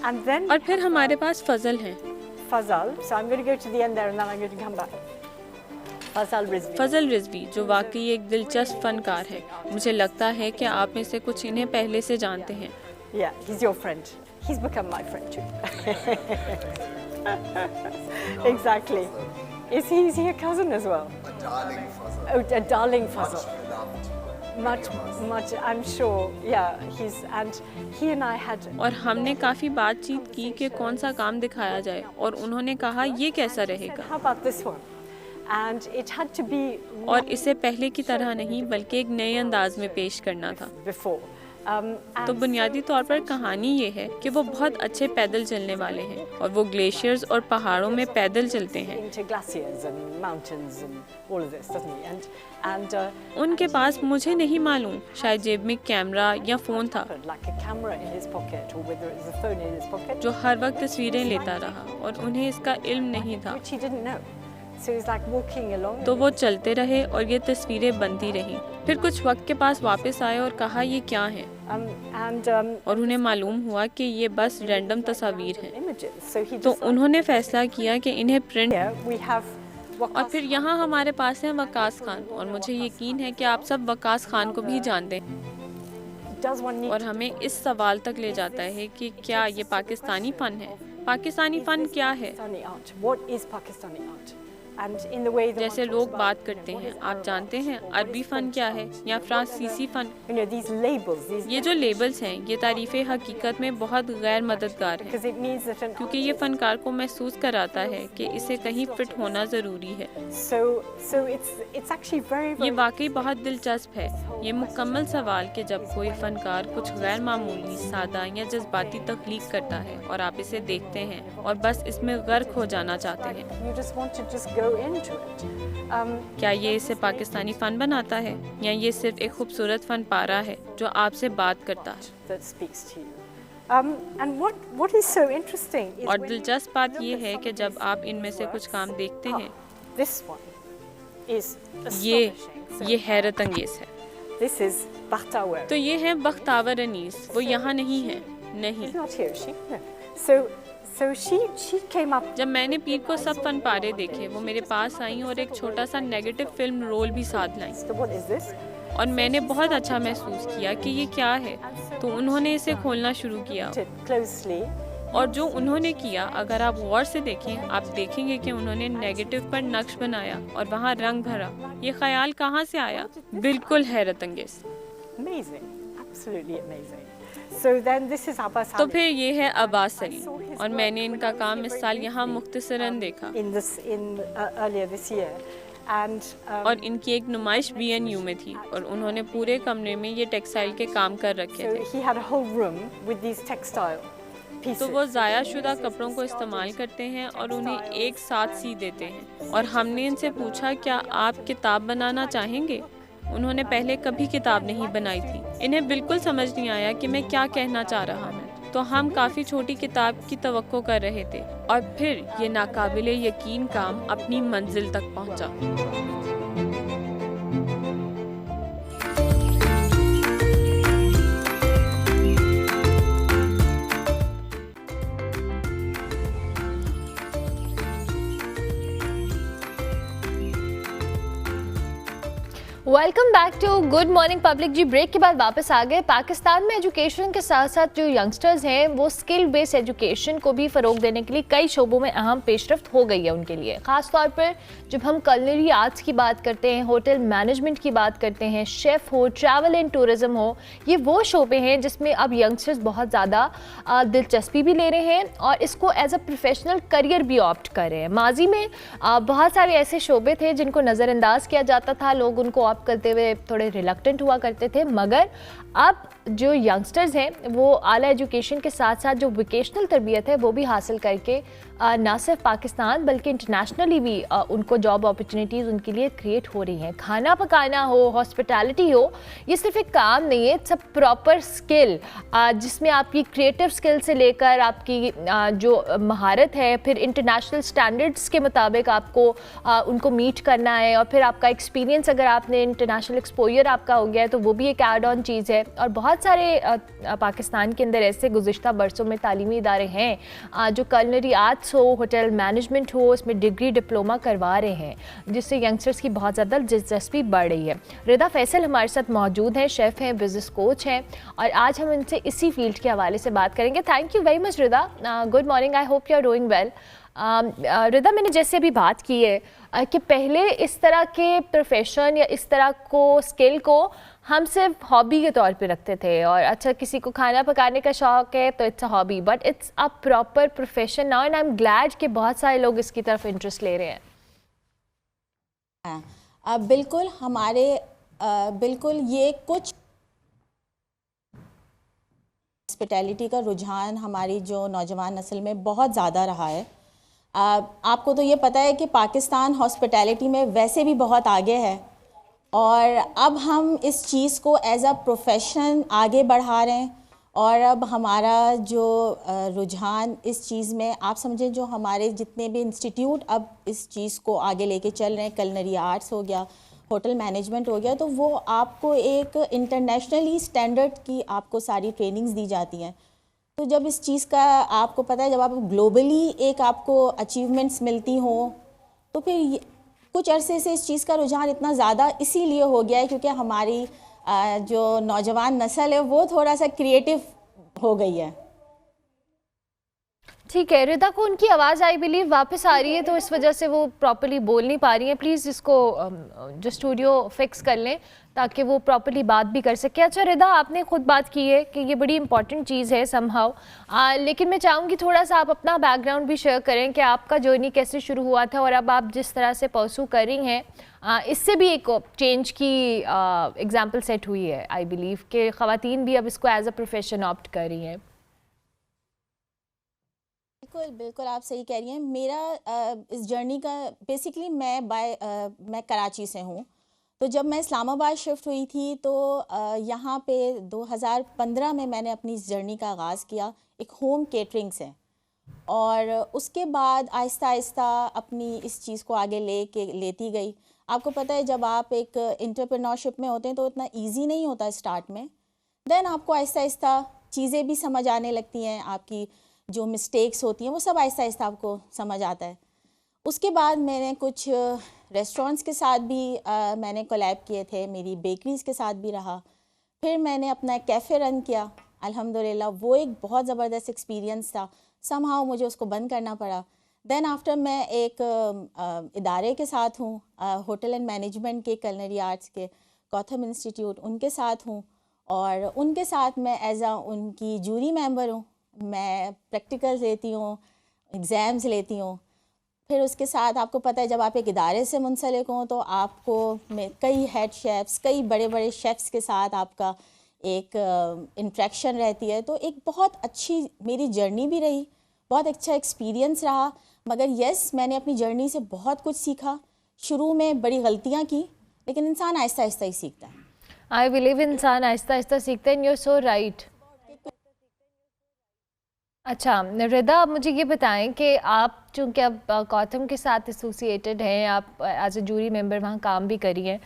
And then اور پھر ہمارے پاس فضل ہیں۔ Fazal. So I'm going to go to the end there and then I'm going to come back. Fazal Rizvi. فضل رضوی جو واقعی ایک دلچسپ فنکار ہے، مجھے لگتا ہے کہ آپ میں سے کچھ انہیں پہلے سے جانتے ہیں۔ Yeah, he's your friend. He's become my friend too. Exactly. Is he a cousin as well? A darling Fazal. Oh, a darling Fazal. Much Much, I'm sure. Yeah, he and I had. اور ہم نے کافی بات چیت کی کہ کون سا کام دکھایا جائے اور انہوں نے کہا یہ کیسا رہے گا. How about this one? And it had to be. اور اسے پہلے کی طرح نہیں بلکہ ایک نئے انداز میں پیش کرنا تھا. Before. تو بنیادی طور پر کہانی یہ ہے کہ وہ بہت اچھے پیدل چلنے والے ہیں اور وہ گلیشیئرز اور پہاڑوں میں پیدل چلتے ہیں. ان کے پاس مجھے نہیں معلوم شاید جیب میں کیمرہ یا فون تھا جو ہر وقت تصویریں لیتا رہا اور انہیں اس کا علم نہیں تھا. تو وہ چلتے رہے اور یہ تصویریں بنتی رہیں. پھر کچھ وقت کے پاس واپس آئے اور کہا یہ کیا ہیں اور انہیں معلوم ہوا کہ یہ بس رینڈم تصاویر ہیں. تو انہوں نے فیصلہ کیا کہ انہیں پرنٹ. اور پھر یہاں ہمارے پاس ہیں وقاص خان اور مجھے یقین ہے کہ آپ سب وقاص خان کو بھی جانتے ہیں اور ہمیں اس سوال تک لے جاتا ہے کہ کیا یہ پاکستانی فن ہے؟ پاکستانی فن کیا ہے؟ جیسے لوگ بات کرتے ہیں آپ جانتے ہیں عربی فن کیا ہے یا فرانسیسی فن. یہ جو لیبلز ہیں یہ تعریف حقیقت میں بہت غیر مددگار ہیں کیونکہ یہ فنکار کو محسوس کراتا ہے کہ اسے کہیں فٹ ہونا ضروری ہے. یہ واقعی بہت دلچسپ ہے. یہ مکمل سوال کہ جب کوئی فنکار کچھ غیر معمولی سادہ یا جذباتی تخلیق کرتا ہے اور آپ اسے دیکھتے ہیں اور بس اس میں غرق ہو جانا چاہتے ہیں. کیا یہ اسے پاکستانی فن بناتا ہے یا یہ صرف ایک خوبصورت فن پارہ ہے جو آپ سے بات کرتا ہے؟ اور دلچسپ بات یہ ہے کہ جب آپ ان میں سے کچھ کام دیکھتے ہیں یہ حیرت انگیز ہے. تو یہ ہے بختاور انیس. وہ یہاں نہیں ہے. نہیں. جب میں نے پیر کو سب فن پارے دیکھے وہ میرے پاس آئیں اور ایک چھوٹا سا نیگیٹو فلم رول بھی ساتھ لائیں اور میں نے بہت اچھا محسوس کیا کہ یہ کیا ہے. تو انہوں نے اسے کھولنا شروع کیا اور جو انہوں نے کیا اگر آپ غور سے دیکھیں آپ دیکھیں گے کہ انہوں نے نیگیٹو پر نقش بنایا اور وہاں رنگ بھرا. یہ خیال کہاں سے آیا؟ بالکل حیرت انگیز. تو پھر یہ ہے عباس علی اور میں نے ان کا کام اس سال یہاں مختصراً دیکھا اور ان کی ایک نمائش BNU میں تھی اور انہوں نے پورے کمرے میں یہ ٹیکسٹائل کے کام کر رکھے تھے. تو وہ ضائع شدہ کپڑوں کو استعمال کرتے ہیں اور انہیں ایک ساتھ سی دیتے ہیں اور ہم نے ان سے پوچھا کیا آپ کتاب بنانا چاہیں گے؟ انہوں نے پہلے کبھی کتاب نہیں بنائی تھی. انہیں بالکل سمجھ نہیں آیا کہ میں کیا کہنا چاہ رہا ہوں. تو ہم کافی چھوٹی کتاب کی توقع کر رہے تھے اور پھر یہ ناقابل یقین کام اپنی منزل تک پہنچا. Welcome back to good morning public. جی بریک کے بعد واپس آ گئے. پاکستان میں ایجوکیشن کے ساتھ ساتھ جو ینگسٹرز ہیں وہ اسکل بیس ایجوکیشن کو بھی فروغ دینے کے لیے کئی شعبوں میں اہم پیش رفت ہو گئی ہے ان کے لیے. خاص طور پر جب ہم کلنری آرٹس کی بات کرتے ہیں, ہوٹل مینجمنٹ کی بات کرتے ہیں, شیف ہو, ٹریول اینڈ ٹورزم ہو, یہ وہ شعبے ہیں جس میں اب ینگسٹرز بہت زیادہ دلچسپی بھی لے رہے ہیں اور اس کو ایز اے پروفیشنل کریئر بھی آپٹ کر رہے ہیں. ماضی میں بہت سارے ایسے شعبے تھے جن کو نظر انداز کیا جاتا تھا, لوگ ان کو آپ کرتے ہوئے تھوڑے ریلکٹنٹ ہوا کرتے تھے, مگر اب جو ینگسٹرز ہیں وہ اعلیٰ ایجوکیشن کے ساتھ ساتھ جو ووکیشنل تربیت ہے وہ بھی حاصل کر کے نہ صرف پاکستان بلکہ انٹرنیشنلی بھی ان کو جاب اپرچونیٹیز ان کے لیے کریٹ ہو رہی ہیں. کھانا پکانا ہو, ہاسپٹیلٹی ہو, یہ صرف ایک کام نہیں ہے, اٹس اے پراپر اسکل جس میں آپ کی کریٹو اسکل سے لے کر آپ کی جو مہارت ہے پھر انٹرنیشنل اسٹینڈرڈس کے مطابق آپ کو ان کو میٹ کرنا ہے اور پھر آپ کا ایکسپیرینس اگر آپ نے انٹرنیشنل ایکسپوئر آپ کا ہو گیا ہے تو وہ بھی ایک ایڈ آن چیز ہے. اور بہت بہت سارے پاکستان کے اندر ایسے گزشتہ برسوں میں تعلیمی ادارے ہیں جو کلنری آرٹس ہو, ہوٹل مینجمنٹ ہو, اس میں ڈگری ڈپلوما کروا رہے ہیں, جس سے ینگسٹرز کی بہت زیادہ دلچسپی بڑھ رہی ہے. رضا فیصل ہمارے ساتھ موجود ہیں, شیف ہیں, بزنس کوچ ہیں, اور آج ہم ان سے اسی فیلڈ کے حوالے سے بات کریں گے. Thank you very much Raza. Good morning, I hope you are doing well. Raza, میں نے جیسے ابھی بات کی ہے کہ پہلے اس طرح کے پروفیشن یا اس طرح کو اسکل کو ہم صرف ہابی کے طور پہ رکھتے تھے, اور اچھا کسی کو کھانا پکانے کا شوق ہے تو it's a hobby, but it's a proper profession now, and I am glad کہ بہت سارے لوگ اس کی طرف انٹرسٹ لے رہے ہیں. بالکل, ہمارے بالکل یہ کچھ ہاسپٹیلٹی کا رجحان ہماری جو نوجوان نسل میں بہت زیادہ رہا ہے. آپ کو تو یہ پتہ ہے کہ پاکستان ہاسپٹیلٹی میں ویسے بھی بہت آگے ہے, اور اب ہم اس چیز کو ایز اے پروفیشن آگے بڑھا رہے ہیں, اور اب ہمارا جو رجحان اس چیز میں, آپ سمجھیں جو ہمارے جتنے بھی انسٹیٹیوٹ اب اس چیز کو آگے لے کے چل رہے ہیں, کلنری آرٹس ہو گیا, ہوٹل مینجمنٹ ہو گیا, تو وہ آپ کو ایک انٹرنیشنلی اسٹینڈرڈ کی آپ کو ساری ٹریننگز دی جاتی ہیں. تو جب اس چیز کا آپ کو پتہ ہے, جب آپ گلوبلی ایک آپ کو اچیومنٹس ملتی ہوں, تو پھر کچھ عرصے سے اس چیز کا رجحان اتنا زیادہ اسی لیے ہو گیا ہے کیونکہ ہماری جو نوجوان نسل ہے وہ تھوڑا سا کریٹو ہو گئی ہے. ٹھیک ہے, رضا کو ان کی آواز آئی بلیو واپس آ رہی ہے, تو اس وجہ سے وہ پراپرلی بول نہیں پا رہی ہیں. پلیز اس کو جو اسٹوڈیو فکس کر لیں تاکہ وہ پراپرلی بات بھی کر سکے. اچھا رضا, آپ نے خود بات کی ہے کہ یہ بڑی امپورٹنٹ چیز ہے سم ہاؤ, لیکن میں چاہوں گی تھوڑا سا آپ اپنا بیک گراؤنڈ بھی شیئر کریں کہ آپ کا جرنی کیسے شروع ہوا تھا, اور اب آپ جس طرح سے پرسو کر رہی ہیں اس سے بھی ایک چینج کی ایگزامپل سیٹ ہوئی ہے. آئی بلیو کہ خواتین بھی اب اس کو ایز اے پروفیشن آپٹ کر رہی ہیں. بالکل بالکل, آپ صحیح کہہ رہی ہیں. میرا اس جرنی کا بیسکلی میں کراچی سے ہوں, تو جب میں اسلام آباد شفٹ ہوئی تھی تو یہاں پہ 2015 میں نے اپنی اس جرنی کا آغاز کیا ایک ہوم کیٹرنگ سے, اور اس کے بعد آہستہ آہستہ اپنی اس چیز کو آگے لیتی گئی. آپ کو پتہ ہے جب آپ ایک انٹرپرینورشپ میں ہوتے ہیں تو اتنا ایزی نہیں ہوتا اسٹارٹ میں, دین آپ کو آہستہ آہستہ چیزیں بھی سمجھ آنے لگتی ہیں, آپ کی جو مسٹیکس ہوتی ہیں وہ سب آہستہ آہستہ آپ کو سمجھ آتا ہے. اس کے بعد میں نے کچھ ریسٹورینٹس کے ساتھ بھی میں نے کولیب کیے تھے, میری بیکریز کے ساتھ بھی رہا, پھر میں نے اپنا کیفے رن کیا. الحمدللہ وہ ایک بہت زبردست ایکسپیرینس تھا, سم ہاؤ مجھے اس کو بند کرنا پڑا. دین آفٹر میں ایک ادارے کے ساتھ ہوں, ہوٹل اینڈ مینجمنٹ کے, کلنری آرٹس کے, گوتھم انسٹیٹیوٹ, ان کے ساتھ ہوں, اور ان کے ساتھ میں ایز اے ان کی جوری ممبر ہوں. میں پریکٹیکلز لیتی ہوں, ایگزامز لیتی ہوں. پھر اس کے ساتھ آپ کو پتہ ہے جب آپ ایک ادارے سے منسلک ہوں تو آپ کو کئی ہیڈ شیفس, کئی بڑے بڑے شیفس کے ساتھ آپ کا ایک انٹریکشن رہتی ہے. تو ایک بہت اچھی میری جرنی بھی رہی, بہت اچھا ایکسپیرینس رہا. مگر یس, میں نے اپنی جرنی سے بہت کچھ سیکھا. شروع میں بڑی غلطیاں کی, لیکن انسان آہستہ آہستہ ہی سیکھتا ہے. آئی بلیو انسان آہستہ آہستہ سیکھتا ہے, and you are so right. اچھا رضا, مجھے یہ بتائیں کہ آپ چونکہ اب گوتھم کے ساتھ ایسوسیٹیڈ ہیں, آپ ایز اے جوری ممبر وہاں کام بھی کری ہیں,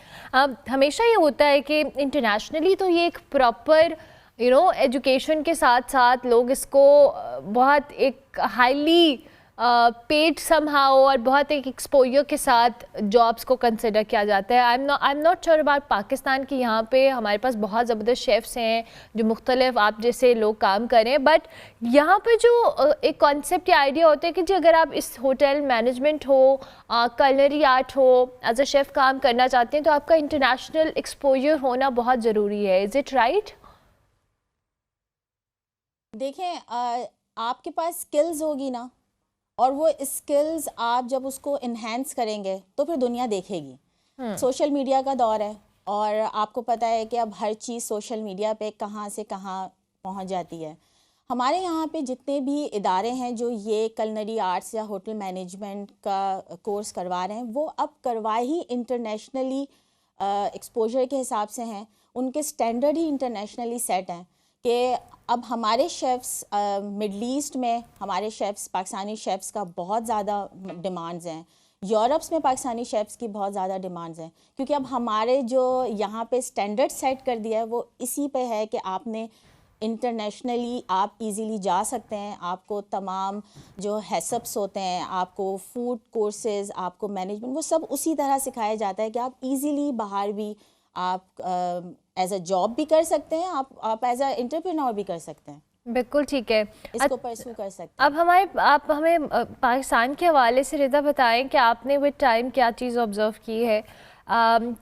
ہمیشہ یہ ہوتا ہے کہ انٹرنیشنلی تو یہ ایک پراپر ایجوکیشن کے ساتھ ساتھ لوگ اس کو بہت ایک ہائیلی پیڈ سم ہاؤ اور بہت ایک ایکسپوجر کے ساتھ جابس کو کنسیڈر کیا جاتا ہے. I am not sure about Pakistan کی, یہاں پہ ہمارے پاس بہت زبردست شیفس ہیں جو مختلف آپ جیسے لوگ کام کریں, بٹ یہاں پہ جو ایک کانسیپٹ یا آئیڈیا ہوتا ہے کہ جی اگر آپ اس ہوٹل مینجمنٹ ہو, کلنری آرٹ ہو, ایز اے شیف کام کرنا چاہتے ہیں تو آپ کا انٹرنیشنل ایکسپوجر ہونا بہت ضروری ہے. Is it right? دیکھیں, آپ کے پاس اسکلز ہوگی نا, اور وہ اسکلز آپ جب اس کو انہینس کریں گے تو پھر دنیا دیکھے گی. سوشل میڈیا کا دور ہے, اور آپ کو پتہ ہے کہ اب ہر چیز سوشل میڈیا پہ کہاں سے کہاں پہنچ جاتی ہے. ہمارے یہاں پہ جتنے بھی ادارے ہیں جو یہ کلنری آرٹس یا ہوٹل مینجمنٹ کا کورس کروا رہے ہیں, وہ اب کروا ہی انٹرنیشنلی ایکسپوجر کے حساب سے ہیں. ان کے سٹینڈرڈ ہی انٹرنیشنلی سیٹ ہیں کہ اب ہمارے شیفس مڈل ایسٹ میں, ہمارے شیفس پاکستانی شیفس کا بہت زیادہ ڈیمانڈز ہیں. یورپس میں پاکستانی شیفس کی بہت زیادہ ڈیمانڈز ہیں، کیونکہ اب ہمارے جو یہاں پہ اسٹینڈرڈ سیٹ کر دیا ہے وہ اسی پہ ہے کہ آپ نے انٹرنیشنلی آپ ایزیلی جا سکتے ہیں، آپ کو تمام جو ہیسپس ہوتے ہیں، آپ کو فوڈ کورسز، آپ کو مینجمنٹ، وہ سب اسی طرح سکھایا جاتا ہے کہ آپ ایزیلی باہر بھی آپ ایز اے جاب بھی کر سکتے ہیں، آپ ایز اے انٹرپرینور بھی کر سکتے ہیں، بالکل ٹھیک ہے، اس کو پرسو کر سکتے ہیں۔ اب آپ ہمیں پاکستان کے حوالے سے رضا بتائیں کہ آپ نے ود ٹائم کیا چیز آبزرو کی ہے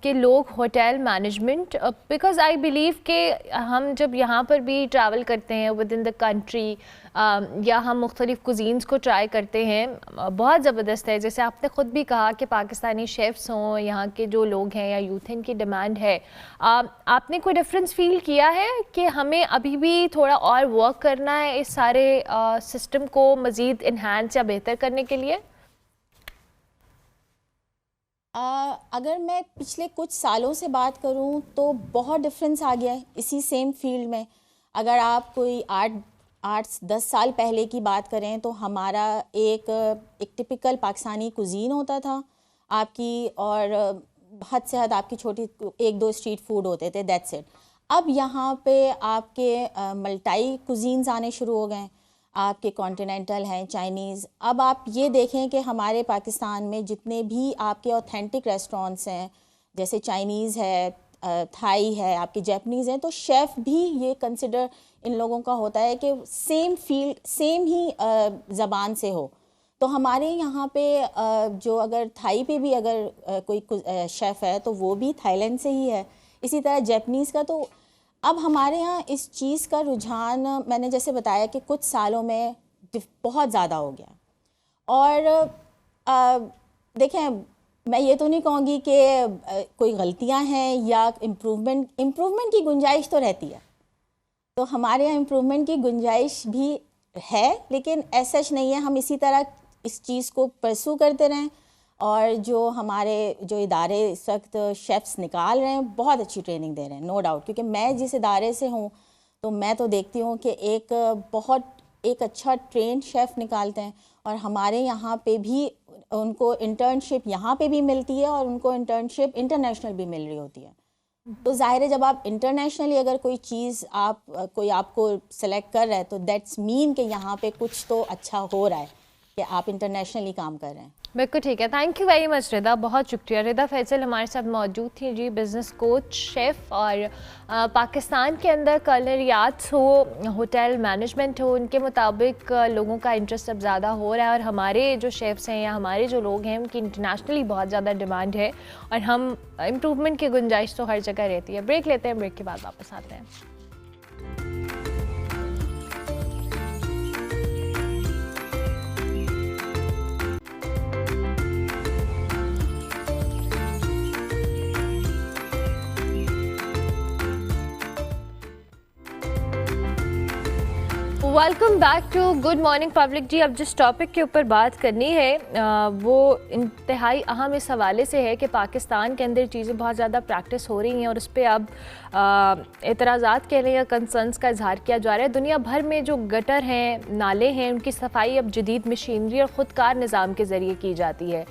کہ لوگ hotel management, because I believe کہ ہم جب یہاں پر بھی ٹریول کرتے ہیں ود ان دا کنٹری یا ہم مختلف کوزینس کو ٹرائی کرتے ہیں، بہت زبردست ہے، جیسے آپ نے خود بھی کہا کہ پاکستانی شیفس ہوں، یہاں کے جو لوگ ہیں یا یوتھ ان کی ڈیمانڈ ہے، آپ نے کوئی ڈفرینس فیل کیا ہے کہ ہمیں ابھی بھی تھوڑا اور ورک کرنا ہے اس سارے سسٹم کو مزید انہینس یا بہتر کرنے کے لیے؟ اگر میں پچھلے کچھ سالوں سے بات کروں تو بہت ڈفرینس آ گیا ہے اسی سیم فیلڈ میں۔ اگر آپ کوئی 8-10 سال پہلے کی بات کریں تو ہمارا ایک ٹپیکل پاکستانی کوزین ہوتا تھا آپ کی، اور حد سے حد آپ کی چھوٹی 1-2 اسٹریٹ فوڈ ہوتے تھے، دیٹس اٹ۔ اب یہاں پہ آپ کے ملٹائی کوزینز آنے شروع ہو گئے ہیں، آپ کے کانٹیننٹل ہیں، چائنیز۔ اب آپ یہ دیکھیں کہ ہمارے پاکستان میں جتنے بھی آپ کے اوتھینٹک ریسٹورینٹس ہیں، جیسے چائنیز ہے، تھائی ہے، آپ کے جیپنیز ہیں، تو شیف بھی یہ کنسیڈر ان لوگوں کا ہوتا ہے کہ سیم فیلڈ، سیم ہی زبان سے ہو۔ تو ہمارے یہاں پہ جو اگر تھائی پہ بھی اگر کوئی شیف ہے تو وہ بھی تھائی لینڈ سے ہی ہے، اسی طرح جیپنیز کا۔ تو اب ہمارے ہاں اس چیز کا رجحان، میں نے جیسے بتایا کہ کچھ سالوں میں بہت زیادہ ہو گیا، اور دیکھیں میں یہ تو نہیں کہوں گی کہ کوئی غلطیاں ہیں یا امپروومنٹ کی گنجائش تو رہتی ہے، تو ہمارے یہاں امپروومنٹ کی گنجائش بھی ہے، لیکن ایسا نہیں ہے، ہم اسی طرح اس چیز کو پرسو کرتے رہیں، اور جو ہمارے جو ادارے اس وقت شیفس نکال رہے ہیں بہت اچھی ٹریننگ دے رہے ہیں، نو ڈاؤٹ، کیونکہ میں جس ادارے سے ہوں تو میں تو دیکھتی ہوں کہ ایک اچھا ٹرینڈ شیف نکالتے ہیں، اور ہمارے یہاں پہ بھی ان کو انٹرنشپ یہاں پہ بھی ملتی ہے، اور ان کو انٹرنشپ انٹرنیشنل بھی مل رہی ہوتی ہے۔ تو ظاہر ہے جب آپ انٹرنیشنلی اگر کوئی چیز کوئی آپ کو سلیکٹ کر رہا ہے تو دیٹس مین کہ یہاں پہ کچھ تو اچھا ہو رہا ہے کہ آپ انٹرنیشنلی کام کر رہے ہیں۔ بالکل ٹھیک ہے، تھینک یو ویری مچ رضا، بہت شکریہ۔ رضا فیصل ہمارے ساتھ موجود تھیں جی، بزنس کوچ، شیف، اور پاکستان کے اندر کلنریات ہو، ہوٹل مینجمنٹ ہو، ان کے مطابق لوگوں کا انٹرسٹ اب زیادہ ہو رہا ہے، اور ہمارے جو شیفس ہیں یا ہمارے جو لوگ ہیں ان کی انٹرنیشنلی بہت زیادہ ڈیمانڈ ہے، اور ہم امپروومنٹ کی گنجائش تو ہر جگہ رہتی ہے۔ بریک لیتے ہیں، بریک کے بعد واپس آتے ہیں۔ Welcome back to good morning public جی۔ اب جس ٹاپک کے اوپر بات کرنی ہے وہ انتہائی اہم اس حوالے سے ہے کہ پاکستان کے اندر چیزیں بہت زیادہ پریکٹس ہو رہی ہیں، اور اس پہ اب اعتراضات کہہ لیں یا کنسرنس کا اظہار کیا جا رہا ہے۔ دنیا بھر میں جو گٹر ہیں، نالے ہیں، ان کی صفائی اب جدید مشینری اور خودکار نظام کے ذریعے کی جاتی ہے،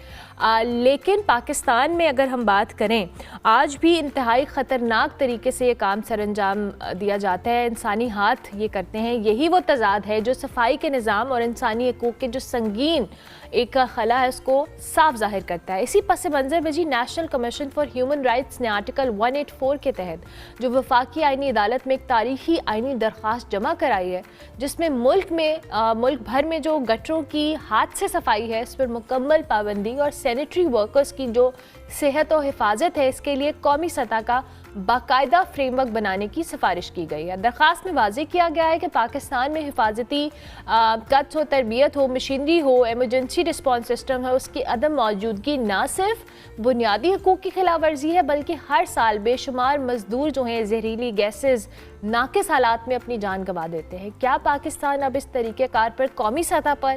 لیکن پاکستان میں اگر ہم بات کریں آج بھی انتہائی خطرناک طریقے سے یہ کام سر انجام دیا جاتا ہے، انسانی ہاتھ یہ کرتے ہیں۔ یہی وہ تضاد ہے جو صفائی کے نظام اور انسانی حقوق کے جو سنگین ایک خلا ہے اس کو صاف ظاہر کرتا ہے۔ اسی پس منظر میں جی national commission for human rights نے آرٹیکل 184 کے تحت جو وفاقی آئینی عدالت میں ایک تاریخی آئینی درخواست جمع کرائی ہے، جس میں ملک بھر میں جو گٹروں کی ہاتھ سے صفائی ہے اس پر مکمل پابندی، اور سینیٹری ورکرز کی جو صحت و حفاظت ہے اس کے لیے قومی سطح کا باقاعدہ فریم ورک بنانے کی سفارش کی گئی ہے۔ درخواست میں واضح کیا گیا ہے کہ پاکستان میں حفاظتی کٹس ہو، تربیت ہو، مشینری ہو، ایمرجنسی رسپانس سسٹم ہے، اس کی عدم موجودگی نہ صرف بنیادی حقوق کی خلاف ورزی ہے بلکہ ہر سال بے شمار مزدور جو ہیں زہریلی گیسز ناقص حالات میں اپنی جان گنوا دیتے ہیں۔ کیا پاکستان اب اس طریقہ کار پر قومی سطح پر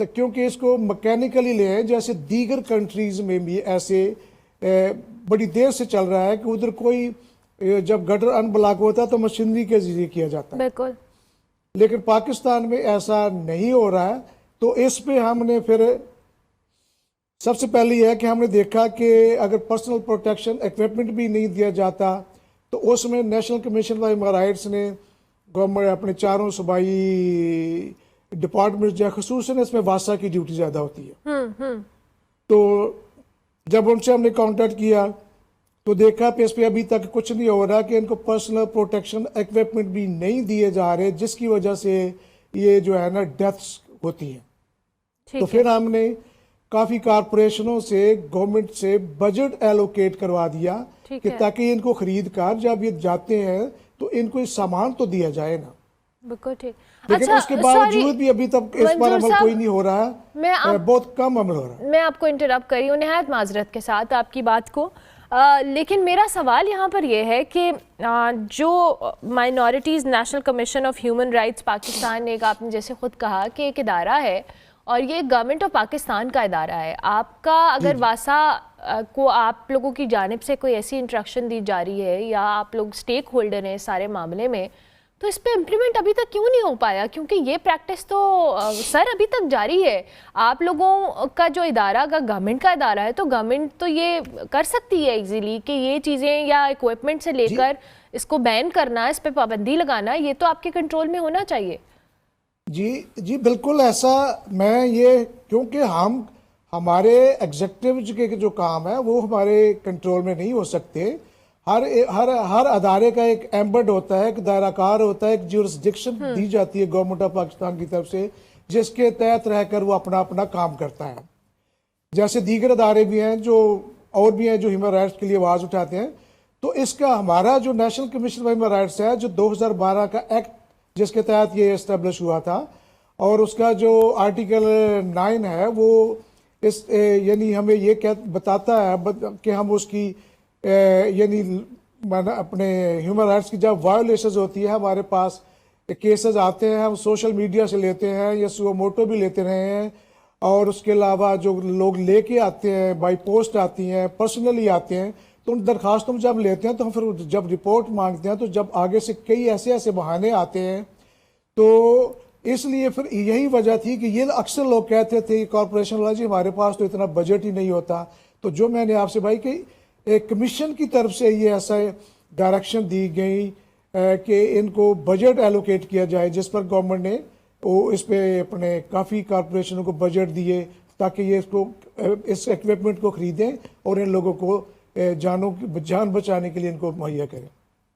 تو کیونکہ اس کو مکینیکلی لے ہیں، جیسے دیگر کنٹریز میں بھی ایسے بڑی دیر سے چل رہا ہے کہ ادھر کوئی جب گٹر ان بلاک ہوتا ہے تو مشینری کے ذریعے کیا جاتا ہے، بالکل. لیکن پاکستان میں ایسا نہیں ہو رہا ہے. تو اس پہ ہم نے پھر سب سے پہلے یہ ہے کہ ہم نے دیکھا کہ اگر پرسنل پروٹیکشن ایکوپمنٹ بھی نہیں دیا جاتا تو اس میں national commission for human rights نے گورنمنٹ اپنے چاروں صوبائی ڈپارٹمنٹ جو خصوصاً اس میں واسا کی ڈیوٹی زیادہ ہوتی ہے. تو جب ان سے ہم نے کانٹیکٹ کیا تو دیکھا کہ اس پہ ابھی تک کچھ نہیں ہو رہا، کہ ان کو پرسنل پروٹیکشن ایکوپمنٹ بھی نہیں دیے جا رہے، جس کی وجہ سے یہ جو ہے نا ڈیتھس ہوتی ہیں. تو پھر ہم نے کافی کارپوریشنوں سے گورنمنٹ سے بجٹ ایلوکیٹ کروا دیا کہ تاکہ ان کو خرید کر جب یہ جاتے ہیں تو ان کو سامان تو دیا جائے نا. بالکل ٹھیک. لیکن اس کے باوجود بھی ابھی تک اس پر عمل کوئی نہیں ہو رہا ہے، بہت کم عمل ہو رہا ہے. میں آپ کو انٹرپٹ کر رہی ہوں نہایت معذرت کے ساتھ آپ کی بات کو، لیکن میرا سوال یہاں پر یہ ہے کہ جو minorities national commission of human rights Pakistan ایک، آپ نے جیسے خود کہا کہ ایک ادارہ ہے اور یہ گورنمنٹ آف پاکستان کا ادارہ ہے. آپ کا اگر واسا کو آپ لوگوں کی جانب سے کوئی ایسی انسٹرکشن دی جا رہی ہے یا آپ لوگ سٹیک ہولڈر ہیں سارے معاملے میں، تو اس پہ امپلیمنٹ ابھی تک کیوں نہیں ہو پایا؟ کیونکہ یہ پریکٹس تو سر ابھی تک جاری ہے. آپ لوگوں کا جو ادارہ کا گورنمنٹ کا ادارہ ہے تو گورنمنٹ تو یہ کر سکتی ہے ایزیلی کہ یہ چیزیں یا اکوپمنٹ سے لے کر اس کو بین کرنا، اس پہ پابندی لگانا، یہ تو آپ کے کنٹرول میں ہونا چاہیے. جی بالکل ایسا. میں یہ کیونکہ ہمارے ایگزیکٹو کے جو کام ہے وہ ہمارے کنٹرول میں نہیں ہو سکتے. ہر ادارے کا ایک ایمبڈ ہوتا ہے، ایک دائرہ کار ہوتا ہے، ایک جورسڈکشن دی جاتی ہے گورنمنٹ آف پاکستان کی طرف سے، جس کے تحت رہ کر وہ اپنا اپنا کام کرتا ہے. جیسے دیگر ادارے بھی ہیں جو اور بھی ہیں جو ہیومن رائٹس کے لیے آواز اٹھاتے ہیں. تو اس کا ہمارا جو national commission for human rights ہے، جو 2012 کا ایکٹ جس کے تحت یہ اسٹیبلش ہوا تھا، اور اس کا جو آرٹیکل 9 ہے وہ یعنی ہمیں یہ بتاتا ہے کہ ہم اس کی یعنی اپنے ہیومن رائٹس کی جب وائلیشنز ہوتی ہے، ہمارے پاس کیسز آتے ہیں، ہم سوشل میڈیا سے لیتے ہیں یا سو موٹو بھی لیتے رہے ہیں، اور اس کے علاوہ جو لوگ لے کے آتے ہیں بائی پوسٹ آتی ہیں، پرسنلی آتے ہیں، تو ان درخواستوں جب لیتے ہیں تو ہم پھر جب رپورٹ مانگتے ہیں تو جب آگے سے کئی ایسے بہانے آتے ہیں. تو اس لیے پھر یہی وجہ تھی کہ یہ اکثر لوگ کہتے تھے کارپوریشن والا جی ہمارے پاس تو اتنا بجٹ ہی نہیں ہوتا. تو جو میں نے آپ سے بھائی کہ ایک کمیشن کی طرف سے یہ ایسا ڈائریکشن دی گئی کہ ان کو بجٹ ایلوکیٹ کیا جائے، جس پر گورنمنٹ نے اس پہ اپنے کافی کارپوریشنوں کو بجٹ دیے تاکہ یہ اس ایکوپمنٹ کو خریدیں اور ان لوگوں کو جان بچانے کے لیے ان کو مہیا کریں.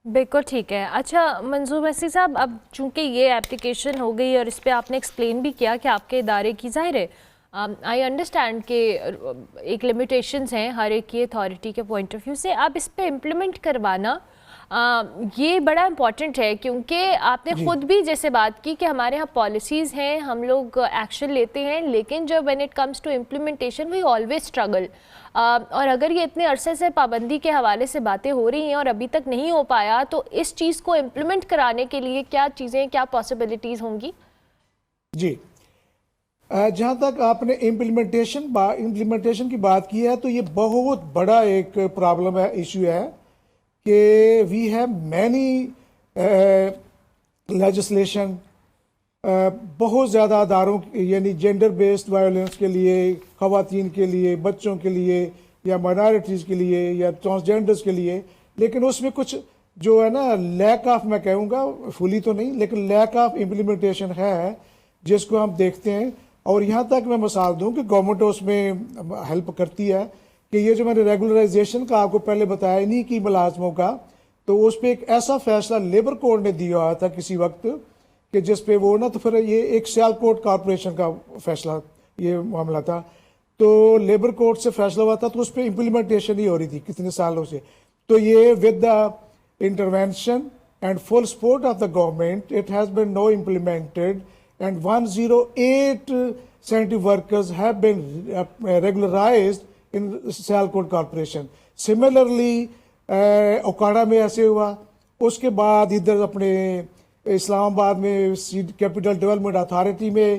بالکل ٹھیک ہے. اچھا منظور مسیح صاحب، اب چونکہ یہ اپلیکیشن ہو گئی اور اس پہ آپ نے ایکسپلین بھی کیا کہ آپ کے ادارے کی ظاہر ہے آئی انڈرسٹینڈ کہ ایک لمیٹیشنز ہیں ہر ایک کی اتھارٹی کے پوائنٹ آف ویو سے، اب اس پہ امپلیمنٹ کروانا یہ بڑا امپورٹنٹ ہے، کیونکہ آپ نے خود بھی جیسے بات کی کہ ہمارے ہاں پالیسیز ہیں، ہم لوگ ایکشن لیتے ہیں، لیکن جب when it comes to implementation we always struggle. اور اگر یہ اتنے عرصے سے پابندی کے حوالے سے باتیں ہو رہی ہیں اور ابھی تک نہیں ہو پایا، تو اس چیز کو امپلیمنٹ کرانے کے لیے کیا چیزیں، کیا پاسبلٹیز ہوں گی؟ جی جہاں تک آپ نے امپلیمنٹیشن کی بات کی ہے تو یہ بہت بڑا ایک پرابلم ہے، ایشو ہے کہ وی ہیو مینی لیجسلیشن. بہت زیادہ اداروں یعنی جینڈر بیسڈ وائلنس کے لیے، خواتین کے لیے، بچوں کے لیے، یا مائنارٹیز کے لیے، یا ٹرانسجینڈرز کے لیے، لیکن اس میں کچھ جو ہے نا لیک آف، میں کہوں گا فلی تو نہیں لیکن لیک آف امپلیمنٹیشن ہے جس کو ہم دیکھتے ہیں. اور یہاں تک میں مثال دوں کہ گورنمنٹ اس میں ہیلپ کرتی ہے کہ یہ جو میں نے ریگولرائزیشن کا آپ کو پہلے بتایا انہی کی ملازموں کا، تو اس پہ ایک ایسا فیصلہ لیبر کورٹ نے دیا ہوا تھا کسی وقت کہ جس پہ وہ نا، تو پھر یہ ایک سیال کوٹ کارپوریشن کا فیصلہ یہ معاملہ تھا، تو لیبر کورٹ سے فیصلہ ہوا تھا، تو اس پہ امپلیمنٹیشن ہی ہو رہی تھی کتنے سالوں سے. تو یہ with the intervention and full support of the government it has been now implemented and 108 sanitation workers have been regularized in Sialkot Corporation. Similarly, Okara میں ایسے ہوا. اس کے بعد ادھر اپنے اسلام آباد میں کیپٹل ڈیولپمنٹ اتھارٹی میں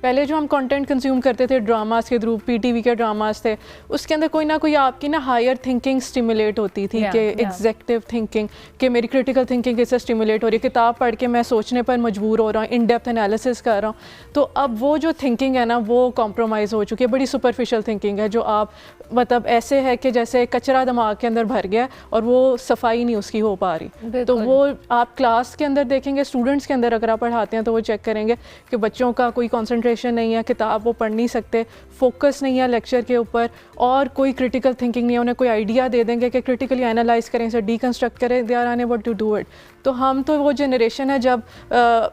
پہلے جو ہم کنٹینٹ کنزیوم کرتے تھے ڈراماز کے تھرو, پی ٹی وی کے ڈراماز تھے, اس کے اندر کوئی نہ کوئی آپ کی نا ہائر تھنکنگ اسٹیمولیٹ ہوتی تھی کہ ایگزیکٹو تھنکنگ, کہ میری کریٹیکل تھنکنگ اس سے اسٹیمولیٹ ہو رہی ہے, کتاب پڑھ کے میں سوچنے پر مجبور ہو رہا ہوں, ان ڈیپتھ انالیسس کر رہا ہوں. تو اب وہ جو تھنکنگ ہے نا وہ کمپرومائز ہو چکی ہے, بڑی سپرفیشل تھنکنگ ہے جو آپ مطلب ایسے ہے کہ جیسے کچرا دماغ کے اندر بھر گیا اور وہ صفائی نہیں اس کی ہو پا رہی. تو وہ آپ کلاس کے اندر دیکھیں گے, اسٹوڈنٹس کے اندر اگر آپ پڑھاتے ہیں تو وہ چیک کریں گے کہ بچوں کا کوئی کنسنٹریشن نہیں ہے, کتاب وہ پڑھ نہیں سکتے, فوکس نہیں ہے لیکچر کے اوپر, اور کوئی کریٹیکل تھنکنگ نہیں ہے. انہیں کوئی آئیڈیا دے دیں گے کہ کریٹیکلی انالائز کریں, اسے ڈیکنسٹرکٹ کریں, they are enable to do it. تو ہم تو وہ جنریشن ہے جب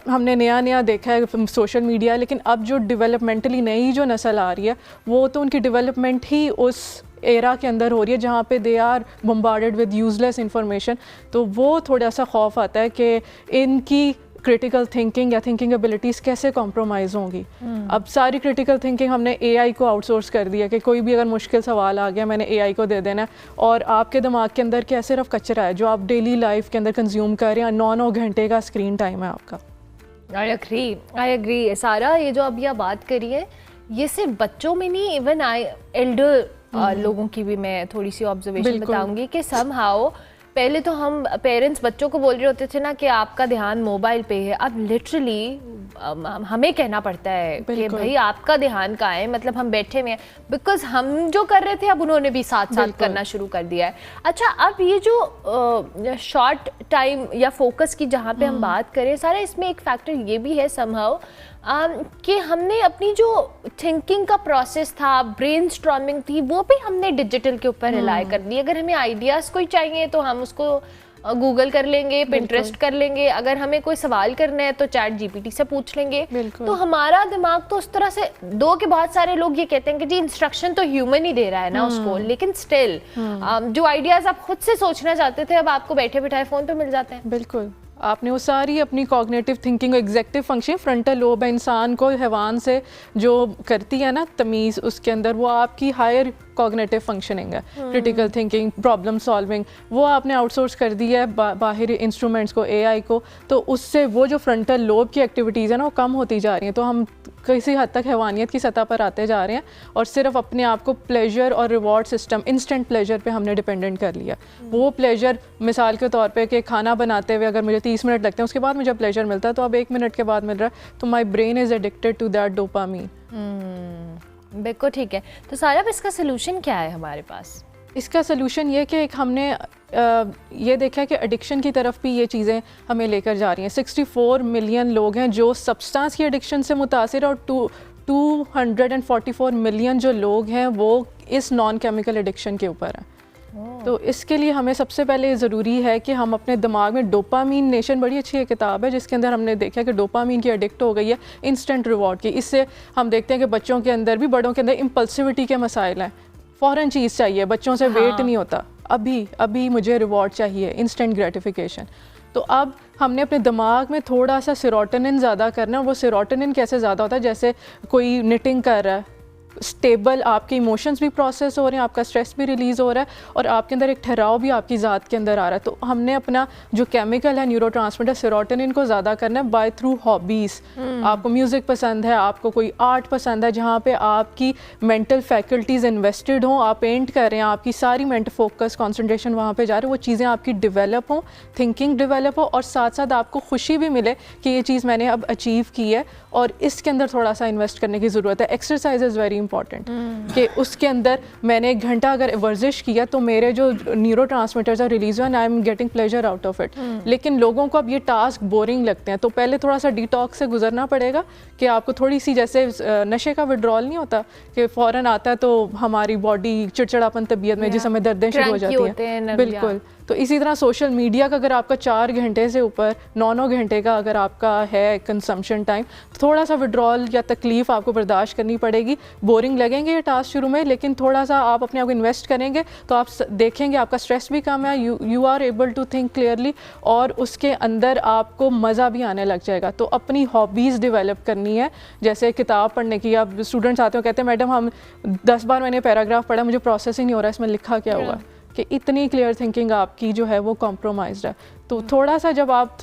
ہم نے نیا دیکھا ہے سوشل میڈیا, لیکن اب جو ڈیولپمنٹلی نئی جو نسل آ رہی ہے وہ تو ان کی ڈیولپمنٹ ہی اس ایرا کے اندر ہو رہی ہے جہاں پہ they are bombarded with useless information. تو وہ تھوڑا سا خوف آتا ہے کہ ان کی کریٹیکل تھنکنگ یا تھنکنگ ایبلٹیز کیسے کمپرومائز ہوں گی. اب ساری کریٹیکل تھنکنگ ہم نے اے آئی کو آؤٹ سورس کر دیا کہ کوئی بھی اگر مشکل سوال آ گیا میں نے اے آئی کو دے دینا ہے, اور آپ کے دماغ کے اندر کیا صرف کچرا ہے جو آپ ڈیلی لائف کے اندر کنزیوم کر رہے ہیں. 9 گھنٹے کا اسکرین ٹائم ہے آپ کا. آئی اگری سارا, یہ جو ابھی آپ بات کری ہے یہ صرف بچوں میں نہیں, ایون ایلڈر لوگوں کی بھی میں تھوڑی سی آبزرویشن بتاؤں گی کہ سم ہاؤ پہلے تو ہم پیرنٹس بچوں کو بول رہے ہوتے تھے نا کہ آپ کا دھیان موبائل پہ ہے, اب لٹرلی ہمیں کہنا پڑتا ہے کہ بھائی آپ کا دھیان کہاں ہے, مطلب ہم بیٹھے ہوئے ہیں, بیکاز ہم جو کر رہے تھے اب انہوں نے بھی ساتھ کرنا شروع کر دیا ہے. اچھا, اب یہ جو شارٹ ٹائم یا فوکس کی جہاں پہ ہم بات کریں سارا, اس میں ایک فیکٹر یہ بھی ہے سم ہاؤ کہ ہم نے اپنی جو تھنکنگ کا پروسیس تھا, برین اسٹارمنگ تھی, وہ بھی ہم نے ڈیجیٹل کے اوپر ریلائی کر دی. اگر ہمیں آئیڈیاز کوئی چاہیے تو ہم اس کو گوگل کر لیں گے, پنٹریسٹ کر لیں گے, اگر ہمیں کوئی سوال کرنا ہے تو چیٹ جی پی ٹی سے پوچھ لیں گے. تو ہمارا دماغ تو اس طرح سے دو کہ بہت سارے لوگ یہ کہتے ہیں کہ جی انسٹرکشن تو ہیومن ہی دے رہا ہے نا اس کو, لیکن اسٹل جو آئیڈیاز آپ خود سے سوچنا چاہتے تھے اب آپ کو بیٹھے بٹھائے فون پہ مل جاتے ہیں. بالکل, آپ نے وہ ساری اپنی cognitive thinking, executive function, frontal lobe ہے انسان کو حیوان سے جو کرتی ہے نا تمیز, اس کے اندر وہ آپ کی ہائر کوگنیٹو فنکشننگ ہے, کریٹیکل تھنکنگ, پرابلم سالونگ, وہ آپ نے آؤٹ سورس کر دی ہے باہر انسٹرومنٹس کو, اے آئی کو. تو اس سے وہ جو فرنٹل لوب کی ایکٹیویٹیز ہیں نا وہ کم ہوتی جا رہی ہیں. تو ہم کسی حد تک حیوانیت کی سطح پر آتے جا رہے ہیں اور صرف اپنے آپ کو پلیجر اور ریوارڈ سسٹم, انسٹنٹ پلیجر پہ ہم نے ڈپینڈنٹ کر لیا. وہ پلیجر مثال کے طور پہ کہ کھانا بناتے ہوئے اگر مجھے 30 منٹ لگتے ہیں اس کے بعد مجھے پلیجر ملتا ہے, تو اب 1 منٹ کے بعد مل رہا ہے, تو my brain is addicted to that dopamine. بالکل ٹھیک ہے. تو سارا اس کا سلوشن کیا ہے ہمارے پاس؟ اس کا سلوشن یہ کہ ایک ہم نے یہ دیکھا کہ ایڈکشن کی طرف بھی یہ چیزیں ہمیں لے کر جا رہی ہیں. 64 ملین لوگ ہیں جو سبسٹانس کی ایڈکشن سے متاثر, اور 244 ملین جو لوگ ہیں وہ اس نان کیمیکل ایڈکشن کے اوپر ہیں. تو اس کے لیے ہمیں سب سے پہلے ضروری ہے کہ ہم اپنے دماغ میں ڈوپامین نیشن, بڑی اچھی کتاب ہے جس کے اندر ہم نے دیکھا کہ ڈوپامین کی ایڈکٹ ہو گئی ہے انسٹنٹ ریوارڈ کی. اس سے ہم دیکھتے ہیں کہ بچوں کے اندر بھی بڑوں کے اندر امپلسیوٹی کے مسائل ہیں, فوراً چیز چاہیے, بچوں سے ویٹ نہیں ہوتا, ابھی مجھے ریوارڈ چاہیے, انسٹنٹ گریٹیفیکیشن. تو اب ہم نے اپنے دماغ میں تھوڑا سا سیروٹونن زیادہ کرنا ہے. وہ سیروٹونن کیسے زیادہ ہوتا ہے, جیسے کوئی نٹنگ کر رہا ہے, اسٹیبل آپ کے ایموشنز بھی پروسیس ہو رہے ہیں, آپ کا اسٹریس بھی ریلیز ہو رہا ہے, اور آپ کے اندر ایک ٹھہراؤ بھی آپ کی ذات کے اندر آ رہا ہے. تو ہم نے اپنا جو کیمیکل ہے نیورو ٹرانسمیٹر سیروٹونن کو زیادہ کرنا ہے بائی تھرو ہابیز. آپ کو میوزک پسند ہے, آپ کو کوئی آرٹ پسند ہے جہاں پہ آپ کی مینٹل فیکلٹیز انویسٹڈ ہوں, آپ پینٹ کر رہے ہیں, آپ کی ساری مینٹل فوکس کانسنٹریشن وہاں پہ جا رہی ہے, وہ چیزیں آپ کی ڈیولپ ہوں, تھنکنگ ڈیولپ ہو, اور ساتھ ساتھ آپ کو خوشی بھی ملے کہ یہ چیز میں نے اب اچیو کی ہے, اور اس کے اندر تھوڑا سا انویسٹ کرنے کی ضرورت ہے. ایکسرسائز از ویری امپورٹنٹ کہ اس کے اندر میں نے 1 گھنٹہ اگر ورزش کیا تو میرے جو نیورو ٹرانسمیٹرز ہیں ریلیز ہوئے, I am getting pleasure out of it. لیکن لوگوں کو اب یہ ٹاسک بورنگ لگتے ہیں, تو پہلے تھوڑا سا ڈی ٹاکس سے گزرنا پڑے گا کہ آپ کو تھوڑی سی, جیسے نشے کا وڈرال نہیں ہوتا کہ فوراً آتا ہے تو ہماری باڈی چڑچڑاپن طبیعت میں جس ہمیں دردیں شروع ہو جاتی ہیں. بالکل. تو اسی طرح سوشل میڈیا کا اگر آپ کا 4 گھنٹے سے اوپر 9 گھنٹے کا اگر آپ کا ہے کنزمپشن ٹائم, تھوڑا سا وڈرال یا تکلیف آپ کو برداشت کرنی پڑے گی. بورنگ لگیں گے یہ ٹاسک شروع میں, لیکن تھوڑا سا آپ اپنے آپ کو انویسٹ کریں گے تو آپ دیکھیں گے آپ کا اسٹریس بھی کم ہے, you are able to think clearly, اور اس کے اندر آپ کو مزہ بھی آنے لگ جائے گا. تو اپنی ہابیز ڈیولپ کرنی ہے, جیسے کتاب پڑھنے کی. اب اسٹوڈنٹس آتے ہیں کہتے ہیں میڈم ہم 10 بار میں نے پیراگراف پڑھا, مجھے پروسیس ہی نہیں ہو رہا ہے اس میں لکھا کیا ہوا, کہ اتنی کلیئر تھنکنگ آپ کی جو ہے وہ کمپرومائزڈ ہے. تو تو تھوڑا سا جب آپ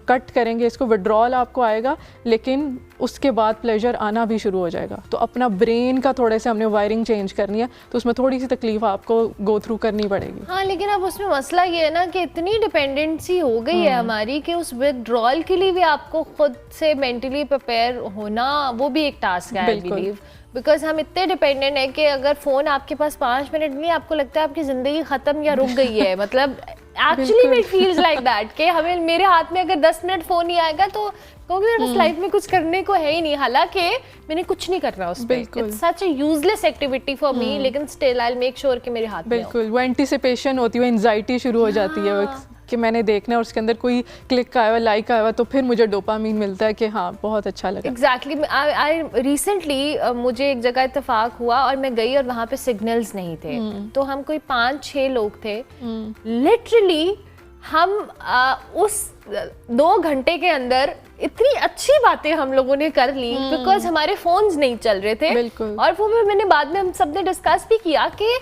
کٹ کریں گے اس کو ودرال آپ کو آئے گا, لیکن اس کے بعد پلیجر آنا بھی شروع ہو جائے گا. تو اپنا برین کا تھوڑے سے ہم نے وائرنگ چینج کرنی ہے, تو اس میں تھوڑی سی تکلیف آپ کو گو تھرو کرنی پڑے گی. ہاں لیکن اب اس میں مسئلہ یہ ہے نا کہ اتنی ڈپینڈنسی ہو گئی ہے ہماری کہ اس ودرال کے لیے بھی آپ کو خود سے مینٹلی پریپیئر ہونا وہ بھی ایک ٹاسک ہے, آئی بلیو, بیکاز ہم اتنے ڈپینڈنٹ ہیں کہ اگر فون آپ کے پاس 5 منٹ نہیں, آپ کو لگتا ہے آپ کی زندگی ختم یا رک گئی ہے. مطلب actually it feels like that کہ ہمیں میرے ہاتھ میں اگر 10 منٹ فون نہیں آئے گا تو کیونکہ میرے پاس لائف میں کچھ کرنے کو ہے ہی نہیں, حالانکہ میں نے کچھ نہیں کرنا اس پہ. It's such a useless activity for me, لیکن still I will make sure کہ میرے ہاتھ میں. بالکل, وہ اینٹیسپیشن ہوتی ہے, انزائٹی شروع ہو جاتی ہے کہ میں نے دیکھنا ہے, اور اس کے اندر کوئی کلک آیا ہوا, لائک آیا ہوا, تو پھر مجھے ڈوپامین ملتا ہے کہ ہاں بہت اچھا لگا. ایگزیکٹلی. ریسنٹلی مجھے ایک جگہ اتفاق ہوا اور میں گئی اور وہاں پہ سگنلز نہیں تھے, تو ہم کوئی 5-6 لوگ تھے. لٹرلی ہم اس 2 گھنٹے کے اندر اتنی اچھی باتیں ہم لوگوں نے کر لی بیکاز ہمارے فونز نہیں چل رہے تھے. اور وہ میں نے بعد میں ہم سب نے ڈسکس بھی کیا کہ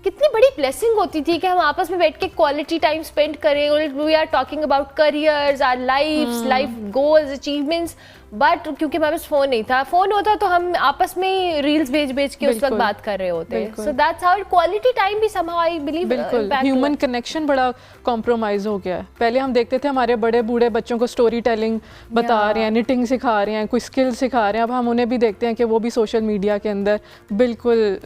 کتنی بڑی بلیسنگ ہوتی تھی کہ ہم آپس میں بیٹھ کے کوالٹی ٹائم اسپینڈ کریں. We are talking about careers, our life goals, achievements, but کیونکہ ہمارے پاس فون نہیں تھا. فون ہوتا تو ہم آپس میں ہی ریلز بھیج کے اس وقت بات کر رہے ہوتے. So that's how quality time بھی somehow I believe بالکل ہیومن کنیکشن بڑا کمپرومائز ہو گیا ہے. پہلے ہم دیکھتے تھے ہمارے بڑے بوڑھے بچوں کو اسٹوری ٹیلنگ بتا رہے ہیں, نیٹنگ سکھا رہے ہیں, کوئی اسکل سکھا رہے ہیں. اب ہم انہیں بھی دیکھتے ہیں کہ وہ بھی سوشل میڈیا کے اندر بالکل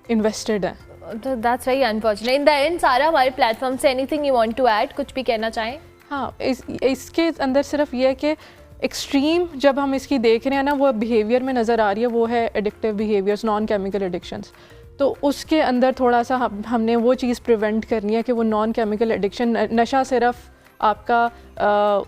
انویسٹڈ ہیں. So that's very unfortunate. In the end, سارا ہمارے پلیٹ فارم سے anything you want to add, کچھ بھی کہنا چاہیں؟ ہاں, اس کے اندر صرف یہ ہے کہ ایکسٹریم جب ہم اس کی دیکھ رہے ہیں نا, وہ بیہیویئر میں نظر آ رہی ہے, وہ ہے ایڈکٹیو بیہیویئرس, نان کیمیکل ایڈکشنس. تو اس کے اندر تھوڑا سا ہم نے وہ چیز پریونٹ کرنی ہے کہ وہ نان کیمیکل ایڈکشن, نشہ صرف آپ کا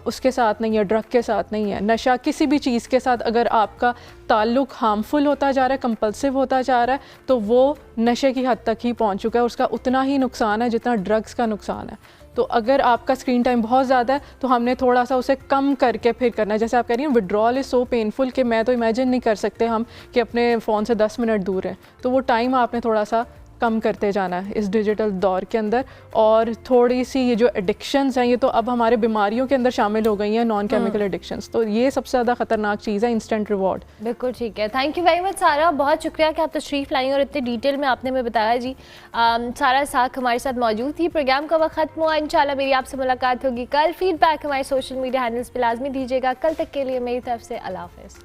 اس کے ساتھ نہیں ہے, ڈرگ کے ساتھ نہیں ہے. نشہ کسی بھی چیز کے ساتھ اگر آپ کا تعلق ہارمفل ہوتا جا رہا ہے, کمپلسو ہوتا جا رہا ہے, تو وہ نشے کی حد تک ہی پہنچ چکا ہے. اس کا اتنا ہی نقصان ہے جتنا ڈرگس کا نقصان ہے. تو اگر آپ کا اسکرین ٹائم بہت زیادہ ہے تو ہم نے تھوڑا سا اسے کم کر کے پھر کرنا ہے. جیسے آپ کہہ رہی ہیں ودرال از سو پینفل کہ میں تو امیجن نہیں کر سکتے ہم کہ اپنے فون سے 10 منٹ دور ہیں. تو وہ ٹائم آپ نے تھوڑا سا کم کرتے جانا ہے اس ڈیجیٹل دور کے اندر. اور تھوڑی سی یہ جو ایڈکشنز ہیں, یہ تو اب ہمارے بیماریوں کے اندر شامل ہو گئی ہیں, نان کیمیکل ایڈکشنز. تو یہ سب سے زیادہ خطرناک چیز ہے, انسٹنٹ ریوارڈ. بالکل ٹھیک ہے. تھینک یو ویری مچ سارا, بہت شکریہ کہ آپ تشریف لائیں اور اتنے ڈیٹیل میں آپ نے ہمیں بتایا. جی سارا ساکھ ہمارے ساتھ موجود تھی. پروگرام کا وقت ختم ہوا, انشاءاللہ میری آپ سے ملاقات ہوگی کل. فیڈ بیک ہمارے سوشل میڈیا ہینڈلز پہ لازمی دیجیے گا. کل تک کے لیے میری طرف سے اللہ حافظ.